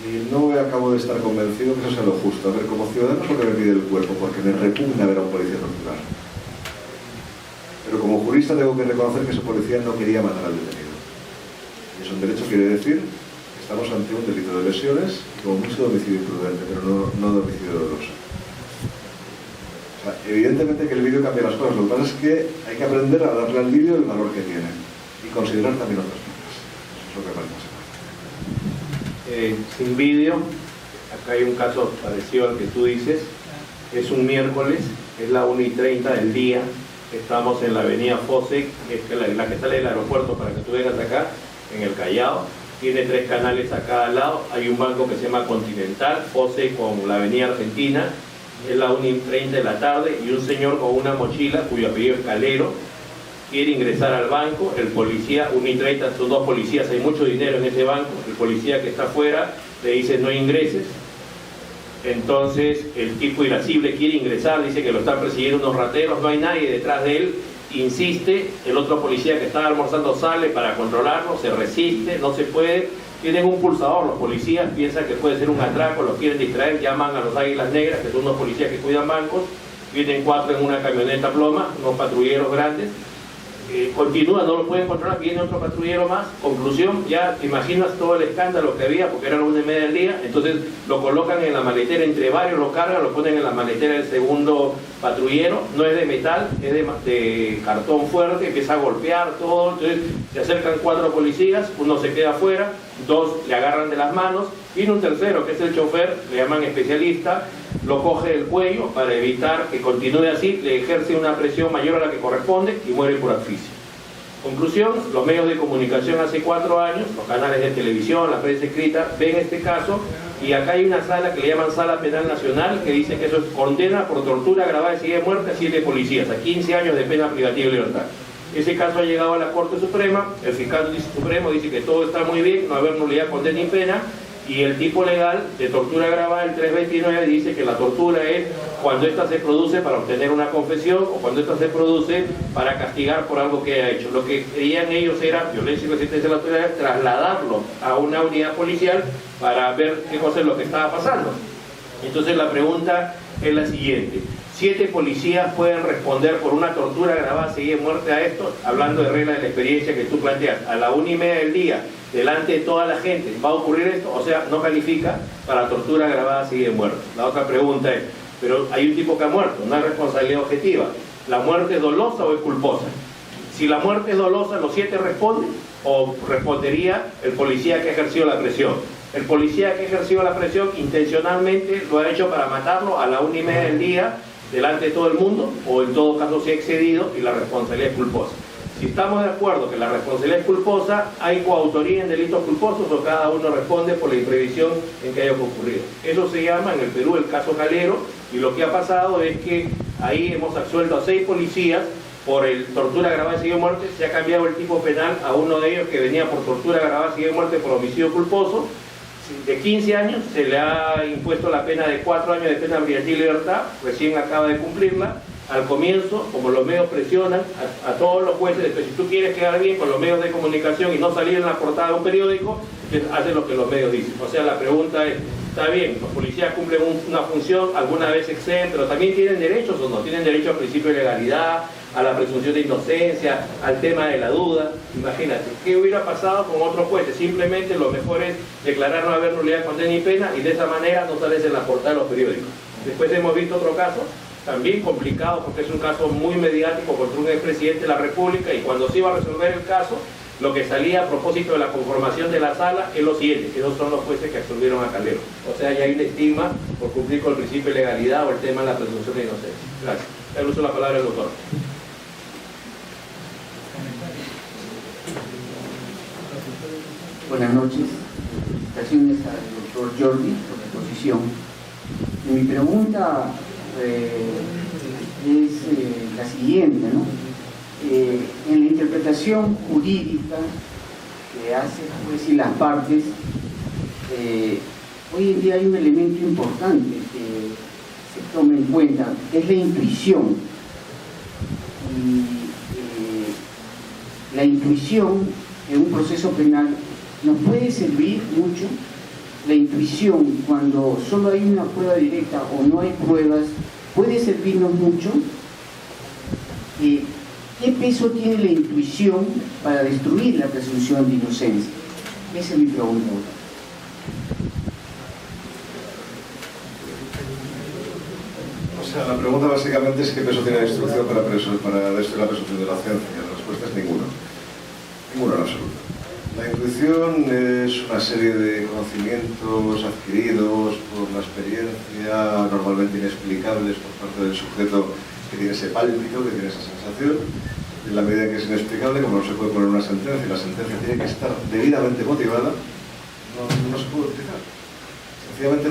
Speaker 2: Y no acabo de estar convencido que eso sea lo justo. A ver, como ciudadano es lo que me pide el cuerpo, porque me repugna ver a un policía torturar. Pero como jurista tengo que reconocer que ese policía no quería matar al detenido. Y eso en derecho quiere decir que estamos ante un delito de lesiones, como mucho de homicidio imprudente, pero no de homicidio doloso. O sea, evidentemente que el vídeo cambia las cosas. Lo que pasa es que hay que aprender a darle al vídeo el valor que tiene y considerar también otras cosas. Eso es lo que parece.
Speaker 1: Sin vídeo, acá hay un caso parecido al que tú dices. Es un miércoles, es la 1:30 del día. Estamos en la avenida Fosec, que es la que sale del aeropuerto para que tú vengas acá, en el Callao. Tiene 3 canales a cada lado. Hay un banco que se llama Continental, Fosec con la avenida Argentina. Es la 1:30 de la tarde y un señor con una mochila, cuyo apellido es Calero, quiere ingresar al banco. El policía, 1:30, son 2 policías, hay mucho dinero en ese banco. El policía que está afuera le dice no ingreses. Entonces el tipo irascible quiere ingresar, dice que lo están persiguiendo unos rateros, no hay nadie detrás de él, insiste. El otro policía que estaba almorzando sale para controlarlo, se resiste, no se puede. Tienen un pulsador, los policías piensan que puede ser un atraco, los quieren distraer, llaman a los Águilas Negras, que son unos policías que cuidan bancos. Vienen 4 en una camioneta ploma, unos patrulleros grandes. Continúa, no lo pueden controlar, viene otro patrullero más. Conclusión, ya te imaginas todo el escándalo que había, porque era la 1:30 del día. Entonces lo colocan en la maletera, entre varios lo cargan, lo ponen en la maletera del segundo patrullero. No es de metal, es de cartón fuerte, empieza a golpear todo. Entonces se acercan 4 policías, uno se queda afuera, 2 le agarran de las manos. Viene un tercero, que es el chofer, le llaman especialista, lo coge del cuello para evitar que continúe así, le ejerce una presión mayor a la que corresponde y muere por asfixia. Conclusión, los medios de comunicación hace 4 años, los canales de televisión, la prensa escrita, ven este caso, y acá hay una sala que le llaman Sala Penal Nacional, que dice que eso es condena por tortura agravada y seguida de muerte a 7 policías, a 15 años de pena privativa de libertad. Ese caso ha llegado a la Corte Suprema, el fiscal supremo dice que todo está muy bien, no haber nulidad, condena y pena. Y el tipo legal de tortura agravada, el 329, dice que la tortura es cuando ésta se produce para obtener una confesión o cuando ésta se produce para castigar por algo que haya hecho. Lo que creían ellos era violencia y resistencia a la autoridad, trasladarlo a una unidad policial para ver qué cosa es lo que estaba pasando. Entonces la pregunta es la siguiente: 7 policías pueden responder por una tortura agravada seguida de muerte a esto, hablando de reglas de la experiencia que tú planteas, a la 1:30 del día, delante de toda la gente, ¿va a ocurrir esto? O sea, no califica para tortura agravada seguida de muerte. La otra pregunta es, pero hay un tipo que ha muerto, no hay responsabilidad objetiva. ¿La muerte es dolosa o es culposa? Si la muerte es dolosa, ¿los 7 responden? ¿O respondería el policía que ejerció la presión? El policía que ejerció la presión intencionalmente lo ha hecho para matarlo a la 1:30 del día, delante de todo el mundo, o en todo caso se ha excedido y la responsabilidad es culposa. Si estamos de acuerdo que la responsabilidad es culposa, ¿hay coautoría en delitos culposos o cada uno responde por la imprevisión en que haya ocurrido? Eso se llama en el Perú el caso Calero, y lo que ha pasado es que ahí hemos absuelto a 6 policías por el tortura agravada seguida de muerte. Se ha cambiado el tipo penal a uno de ellos que venía por tortura agravada seguida de muerte por homicidio culposo. De 15 años se le ha impuesto la pena de 4 años de pena privativa de libertad, recién acaba de cumplirla. Al comienzo, como los medios presionan a todos los jueces, que si tú quieres quedar bien con los medios de comunicación y no salir en la portada de un periódico, haces lo que los medios dicen. O sea, la pregunta es, Está bien, los policías cumplen una función, alguna vez exenta, pero también tienen derechos o no, tienen derecho al principio de legalidad, a la presunción de inocencia, al tema de la duda. Imagínate, ¿qué hubiera pasado con otros jueces? Simplemente lo mejor es declarar no haber nulidad, condena y pena, y de esa manera no sales en la portada de los periódicos. Después hemos visto otro caso, también complicado, porque es un caso muy mediático contra un expresidente de la República, y cuando se iba a resolver el caso, lo que salía a propósito de la conformación de la sala es lo siguiente, que esos son los jueces que absolvieron a Calero. O sea, ya hay un estigma por cumplir con el principio de legalidad o el tema de la presunción de inocencia. Gracias. Le uso la palabra al doctor.
Speaker 7: Buenas noches. Felicitaciones al doctor Jordi por la exposición. Mi pregunta es la siguiente, ¿no? En la interpretación jurídica que hace el juez y las partes, hoy en día hay un elemento importante que se toma en cuenta, que es la intuición. Y la intuición en un proceso penal nos puede servir mucho. La intuición, cuando solo hay una prueba directa o no hay pruebas, puede servirnos mucho. ¿Qué peso tiene la intuición para destruir la presunción de inocencia? Esa es mi pregunta.
Speaker 2: O sea, la pregunta básicamente es qué peso tiene la instrucción para destruir la presunción de inocencia. La respuesta es ninguno. Ninguno en absoluto. La intuición es una serie de conocimientos adquiridos por la experiencia, normalmente inexplicables por parte del sujeto que tiene ese pálpito, que tiene esa sensación. En la medida que es inexplicable, como no se puede poner una sentencia, y la sentencia tiene que estar debidamente motivada, no se puede utilizar. Sencillamente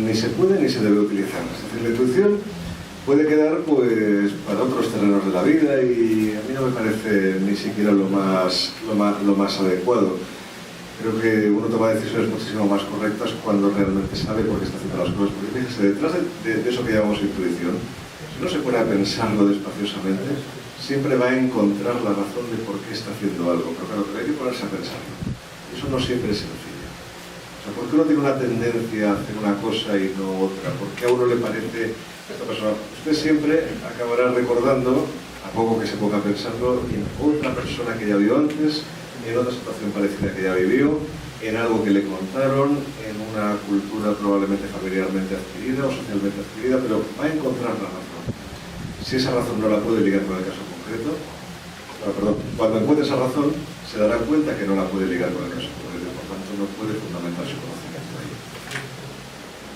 Speaker 2: ni se puede ni se debe utilizar. Es decir, la intuición puede quedar pues para otros terrenos de la vida, y a mí no me parece ni siquiera lo más adecuado. Creo que uno toma decisiones muchísimo más correctas cuando realmente sabe por qué está haciendo las cosas. Porque fíjese, detrás de eso que llamamos intuición, si uno se pone a pensarlo despaciosamente, siempre va a encontrar la razón de por qué está haciendo algo. Pero claro, hay que ponerse a pensarlo. Eso no siempre es sencillo. O sea, ¿por qué uno tiene una tendencia a hacer una cosa y no otra? ¿Por qué a uno le parece esta persona? Usted siempre acabará recordando, a poco que se ponga a pensarlo, en otra persona que ya vio antes, en otra situación parecida que ya vivió, en algo que le contaron, en una cultura probablemente familiarmente adquirida o socialmente adquirida, pero va a encontrar la razón. Si esa razón no la puede ligar con el caso concreto, cuando encuentre esa razón, se dará cuenta que no la puede ligar con el caso concreto, por tanto no puede fundamentar su conocimiento ahí.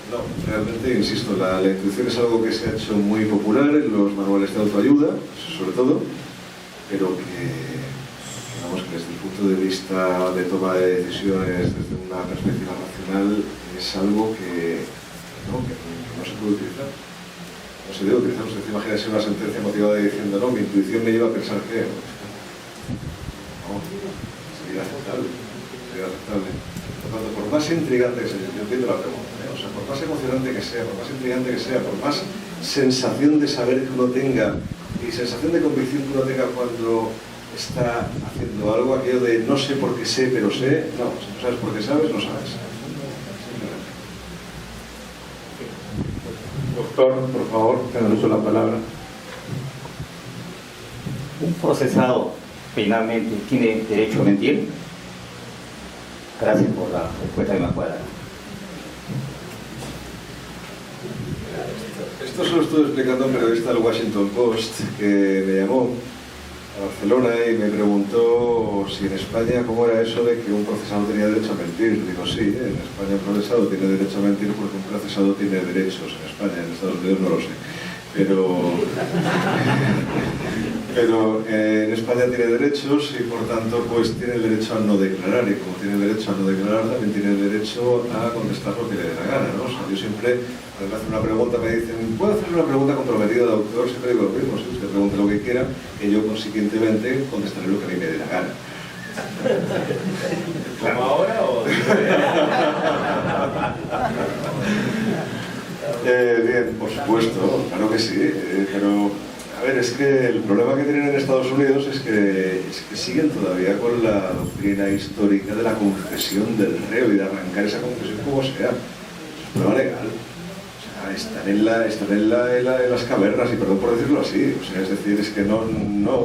Speaker 2: No, realmente, insisto, la intuición es algo que se ha hecho muy popular en los manuales de autoayuda, sobre todo, pero que desde el punto de vista de toma de decisiones, desde una perspectiva racional, es algo que no se puede utilizar. No se debe utilizar. Usted imagina una sentencia motivada diciendo, no, mi intuición me lleva a pensar que... No, sería aceptable. Por tanto, por más intrigante que sea, yo entiendo la pregunta, o sea, por más emocionante que sea, por más intrigante que sea, por más sensación de saber que uno tenga y sensación de convicción que uno tenga cuando está haciendo algo, aquello de no sé por qué sé, pero sé, no, si no sabes por qué sabes, no sabes.
Speaker 1: Doctor, por favor, tengan uso la palabra.
Speaker 8: ¿Un procesado penalmente tiene derecho a mentir? Gracias por la respuesta que me pueda dar.
Speaker 2: Esto se lo estuve explicando a un periodista del Washington Post que me llamó a Barcelona y me preguntó si en España cómo era eso de que un procesado tenía derecho a mentir. Digo, sí, en España un procesado tiene derecho a mentir porque un procesado tiene derechos. En España, en Estados Unidos no lo sé. Pero en España tiene derechos y por tanto pues tiene el derecho a no declarar, y como tiene el derecho a no declarar también tiene el derecho a contestar lo que le dé la gana, ¿no? O sea, yo siempre, cuando me hacen una pregunta me dicen, ¿puedo hacer una pregunta comprometida de autor? Siempre digo lo mismo, si usted pregunte lo que quiera, que yo consiguientemente contestaré lo que a mí me dé la gana.
Speaker 3: ¿Como ahora o...?
Speaker 2: Bien, por supuesto, claro que sí, pero a ver, es que el problema que tienen en Estados Unidos es que siguen todavía con la doctrina histórica de la confesión del reo y de arrancar esa confesión como sea. prueba legal. O sea, están en las cavernas, y perdón por decirlo así. O sea, es decir, es que no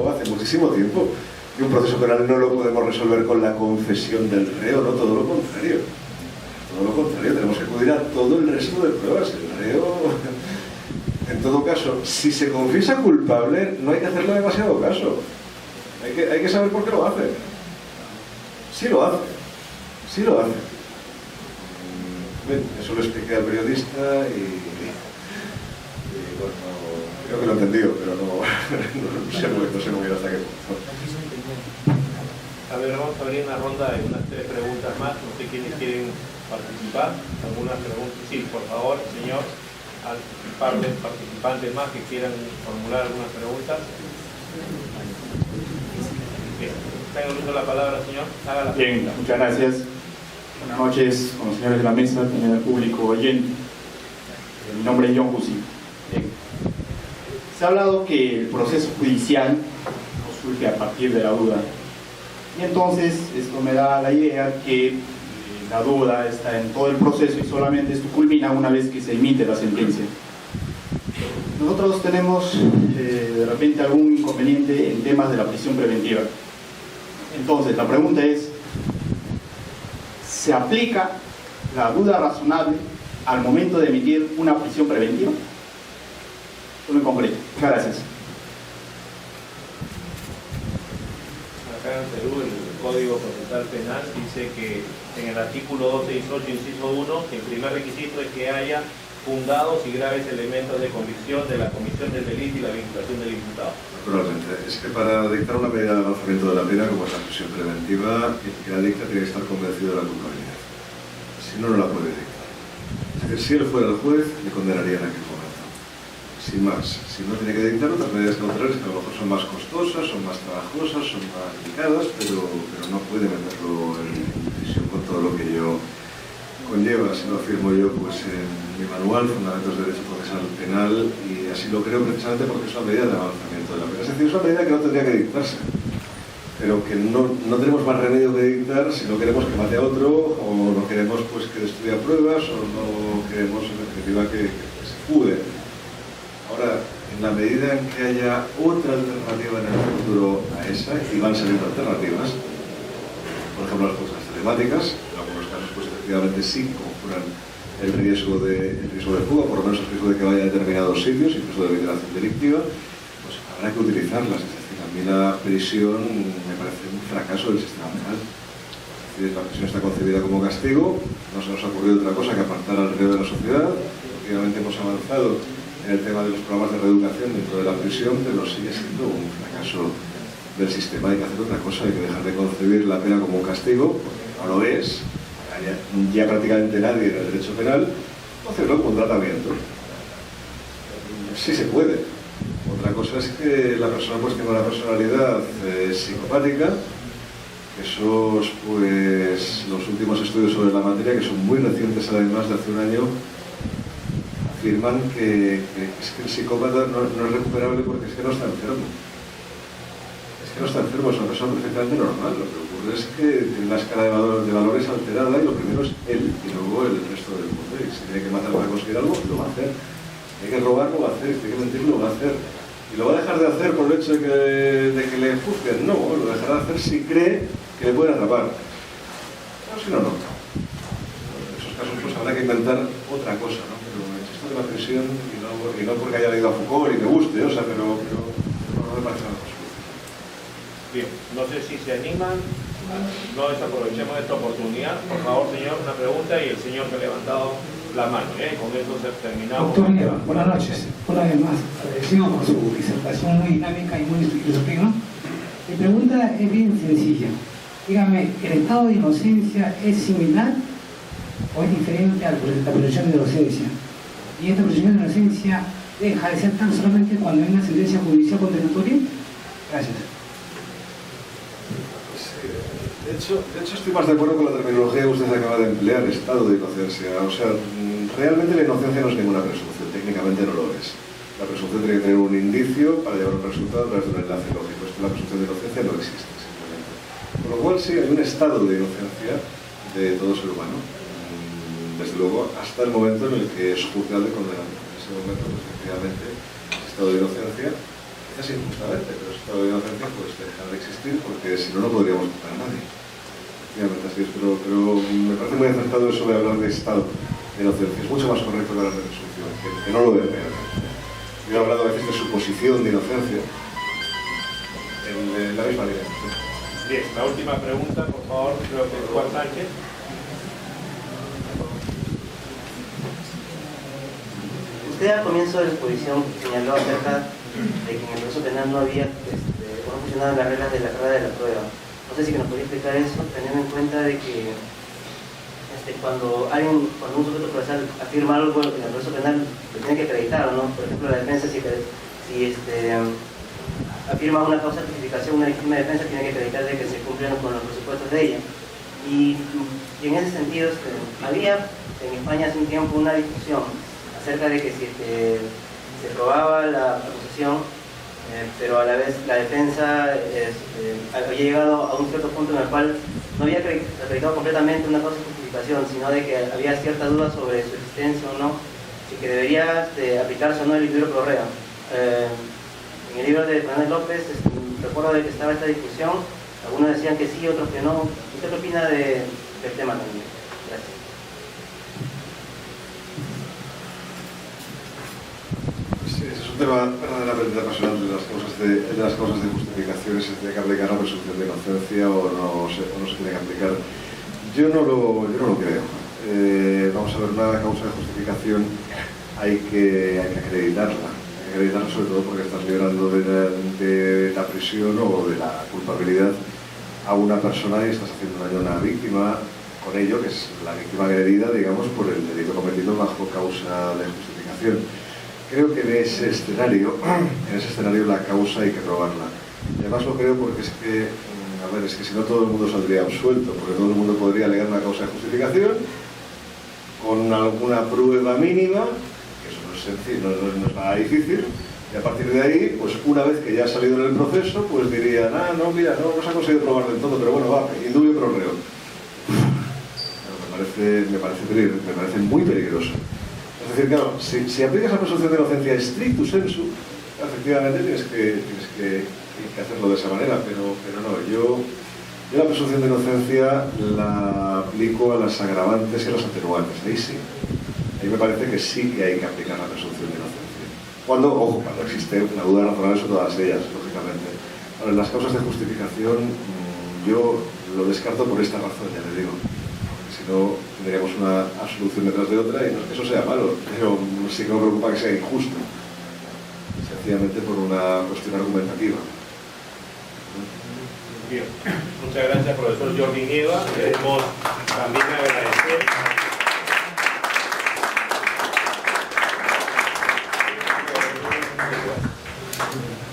Speaker 2: hace muchísimo tiempo que un proceso penal no lo podemos resolver con la confesión del reo, no, todo lo contrario. Todo lo contrario, tenemos que acudir a todo el resto de pruebas. El reo, en todo caso, si se confiesa culpable, no hay que hacerle demasiado caso. Hay que saber por qué lo hace. Sí lo hace. Sí lo hace. Bien, eso lo expliqué al periodista y bueno, creo que lo he entendido, pero no sé muy bien hasta qué punto.
Speaker 3: A ver, vamos a abrir una ronda de unas 3 preguntas más. No sé quiénes quieren participar. ¿Algunas preguntas? Sí, por favor, señor. Al par de participantes más que quieran formular algunas preguntas. Tengo el uso de la palabra, señor. Haga la pregunta.
Speaker 9: Bien, muchas gracias. Buenas noches con los señores de la mesa, también al público oyente. Mi nombre es John Husi. Se ha hablado que el proceso judicial no surge a partir de la duda. Y entonces esto me da la idea que la duda está en todo el proceso y solamente esto culmina una vez que se emite la sentencia. Nosotros tenemos de repente algún inconveniente en temas de la prisión preventiva. Entonces la pregunta es, ¿se aplica la duda razonable al momento de emitir una prisión preventiva? Solo en concreto. Gracias.
Speaker 3: Acá en Perú el Código Procesal Penal dice que en el artículo 268, inciso 1, que el primer requisito es que haya fundados y graves elementos de convicción de la comisión del delito y la vinculación del imputado.
Speaker 2: Naturalmente, es que para dictar una medida de avanzamiento de la pena, como es la prisión preventiva, el que la dicta tiene que estar convencido de la culpabilidad. Si no, no la puede dictar. Es decir, si él fuera el juez, le condenaría en aquel momento. Sin más. Si no tiene que dictar otras medidas cautelares que a lo mejor son más costosas, son más trabajosas, son más delicadas, pero no puede meterlo en prisión con todo lo que ello conlleva. Así lo afirmo yo pues en mi manual, Fundamentos de Derecho Procesal Penal, y así lo creo precisamente porque es una medida de avanzamiento de la pena. Es decir, es una medida que no tendría que dictarse, pero que no tenemos más remedio que dictar si no queremos que mate a otro, o no queremos pues que destruya pruebas, o no queremos en definitiva que se fugue. Ahora, en la medida en que haya otra alternativa en el futuro a esa, y van saliendo alternativas, por ejemplo las pruebas telemáticas, en algunos casos pues efectivamente sí conjuran el riesgo de fuga, por lo menos el riesgo de que vaya a determinados sitios, incluso de vinculación delictiva, pues habrá que utilizarlas. Es decir, a mí la prisión me parece un fracaso del sistema penal. Es decir, la prisión está concebida como castigo, no se nos ha ocurrido otra cosa que apartar al reo de la sociedad. Últimamente hemos avanzado en el tema de los programas de reeducación dentro de la prisión, pero sigue siendo un fracaso del sistema. Hay que hacer otra cosa, hay que dejar de concebir la pena como un castigo, porque no lo es. Ya prácticamente nadie en el derecho penal, hacerlo como un tratamiento. Sí se puede. Otra cosa es que la persona pues tenga una personalidad psicopática. Esos, pues, los últimos estudios sobre la materia, que son muy recientes además, de hace un año, afirman que es que el psicópata no es recuperable porque es que no está enfermo. Es que no está enfermo, es una persona perfectamente normal. Lo que ocurre es que tiene la escala de valores alterada, y lo primero es él y luego el resto del mundo. Y si tiene que matar para conseguir algo, lo va a hacer. Si tiene que robar, lo va a hacer. Si tiene que mentir, lo va a hacer. ¿Y lo va a dejar de hacer por el hecho de que le juzguen? No, lo dejará de hacer si cree que le pueden atrapar. No, si no, no. En esos casos pues habrá que inventar otra cosa, ¿no? Pero esto de la prisión, y no porque haya leído a Foucault y me guste, o sea, pero no me parece una cosa.
Speaker 3: Bien, no sé si se animan, no desaprovechemos esta oportunidad. Por favor, señor, una pregunta, y el señor que ha levantado la mano. Con esto terminamos.
Speaker 10: Doctor Nieva, buenas noches. Una vez más, agradecido por su disertación muy dinámica y muy ilustrativa. Mi pregunta es bien sencilla. Dígame, ¿el estado de inocencia es similar o es diferente a la presunción de inocencia? ¿Y esta presunción de inocencia deja de ser tan solamente cuando hay una sentencia judicial condenatoria? Gracias.
Speaker 2: De hecho, estoy más de acuerdo con la terminología que usted acaba de emplear, estado de inocencia. O sea, realmente la inocencia no es ninguna presunción, técnicamente no lo es. La presunción tiene que tener un indicio para llevar un resultado a través de un enlace lógico. La presunción de inocencia no existe, simplemente. Con lo cual sí, hay un estado de inocencia de todo ser humano. desde luego, hasta el momento en el que es juzgado y condenado. En ese momento, pues, efectivamente, ese estado de inocencia, quizás injustamente, pero ese estado de inocencia pues deja de existir, porque si no, no podríamos juzgar a nadie. Efectivamente, así es, pero me parece muy acertado eso de hablar de estado de inocencia. Es mucho más correcto hablar de presunción, que no lo de realmente. Yo he hablado a veces de suposición de inocencia en la misma línea.
Speaker 1: Bien, la última pregunta, por favor, creo que es Juan Sánchez.
Speaker 5: Usted al comienzo de la exposición señaló acerca de que en el proceso penal no había, no funcionaban las reglas de la carga de la prueba. No sé si que nos podría explicar eso, teniendo en cuenta de que cuando un sujeto procesal afirma algo en el proceso penal, lo tiene que acreditar, ¿no? Por ejemplo, la defensa, si afirma una causa de justificación, una legítima defensa tiene que acreditar de que se cumplen con los presupuestos de ella. Y en ese sentido, había en España hace un tiempo una discusión acerca de que si se probaba la acusación, pero a la vez la defensa había llegado a un cierto punto en el cual no había acreditado completamente una causa de justificación, sino de que había cierta duda sobre su existencia o no, y que debería aplicarse o no el libro pro reo. En el libro de Fernández López, recuerdo de que estaba esta discusión, algunos decían que sí, otros que no. ¿Usted qué opina del tema también? Gracias.
Speaker 2: Sí, ese es un tema verdaderamente apasionante de las causas de justificación, si se tiene que aplicar la presunción de inocencia o no se tiene que aplicar. Yo no lo creo. Vamos a ver, una causa de justificación hay que acreditarla. Sobre todo porque estás librando de la prisión o de la culpabilidad a una persona y estás haciendo daño a una víctima, con ello, que es la víctima agredida, digamos, por el delito cometido bajo causa de justificación. Creo que en ese escenario la causa hay que probarla. Y además lo creo porque es que si no todo el mundo saldría absuelto, porque todo el mundo podría alegar una causa de justificación con alguna prueba mínima, que eso no es sencillo, no es nada difícil, y a partir de ahí, pues una vez que ya ha salido en el proceso, pues dirían, no se ha conseguido probar del todo, pero bueno, va, indubio pro reo. Me parece muy peligroso. Es decir, claro, si aplicas la presunción de inocencia stricto sensu, efectivamente tienes que hacerlo de esa manera, pero no, yo la presunción de inocencia la aplico a las agravantes y a las atenuantes, ahí sí. Ahí me parece que sí que hay que aplicar la presunción de inocencia. Cuando existe una duda razonable sobre todas ellas, lógicamente. Ahora, en las causas de justificación, yo lo descarto por esta razón, ya le digo. Porque si no, tendríamos una absolución detrás de otra, y no es que eso sea malo, pero sí que me preocupa que sea injusto. Sencillamente por una cuestión argumentativa.
Speaker 1: Bien. Muchas gracias, profesor Jordi Nieva. Queremos también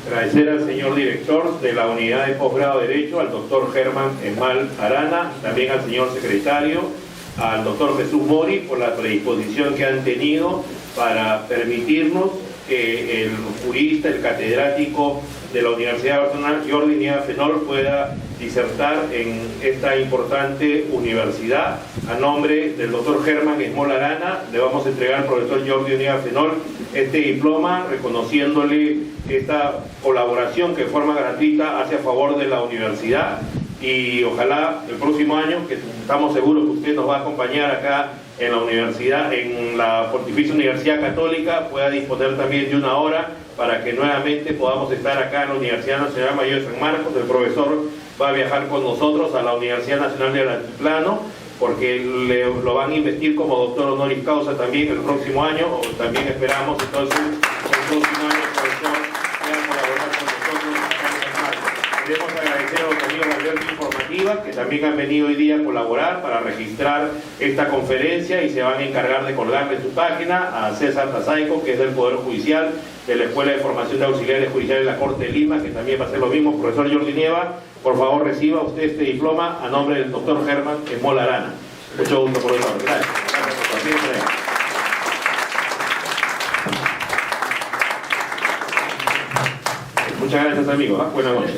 Speaker 1: agradecer al señor director de la Unidad de Posgrado de Derecho, al doctor Germán Esmal Arana, también al señor secretario, al doctor Jesús Mori, por la predisposición que han tenido para permitirnos que el jurista, el catedrático de la Universidad de Barcelona, Jordi Nieva Fenol, pueda disertar en esta importante universidad. A nombre del doctor Germán Esmal Arana, le vamos a entregar al profesor Jordi Nieva Fenol este diploma, reconociéndole esta colaboración que de forma gratuita hace a favor de la universidad, y ojalá el próximo año, que estamos seguros que usted nos va a acompañar acá en la universidad, en la Pontificia Universidad Católica, pueda disponer también de una hora para que nuevamente podamos estar acá en la Universidad Nacional Mayor de San Marcos. El profesor va a viajar con nosotros a la Universidad Nacional del Altiplano, porque lo van a investir como doctor honoris causa también el próximo año, o también esperamos entonces el próximo año el profesor pueda colaborar con nosotros acá en San Marcos. Queremos agradecer a los amigos de Alerta Informativa, que también han venido hoy día a colaborar para registrar esta conferencia, y se van a encargar de colgarle su página a César Tazaico, que es del Poder Judicial de la Escuela de Formación de Auxiliares Judiciales de la Corte de Lima, que también va a hacer lo mismo. Profesor Jordi Nieva, por favor reciba usted este diploma a nombre del doctor Germán Esmal Arana. Mucho gusto, profesor. Gracias. Gracias por su atención. Muchas gracias, amigos. Buenas noches.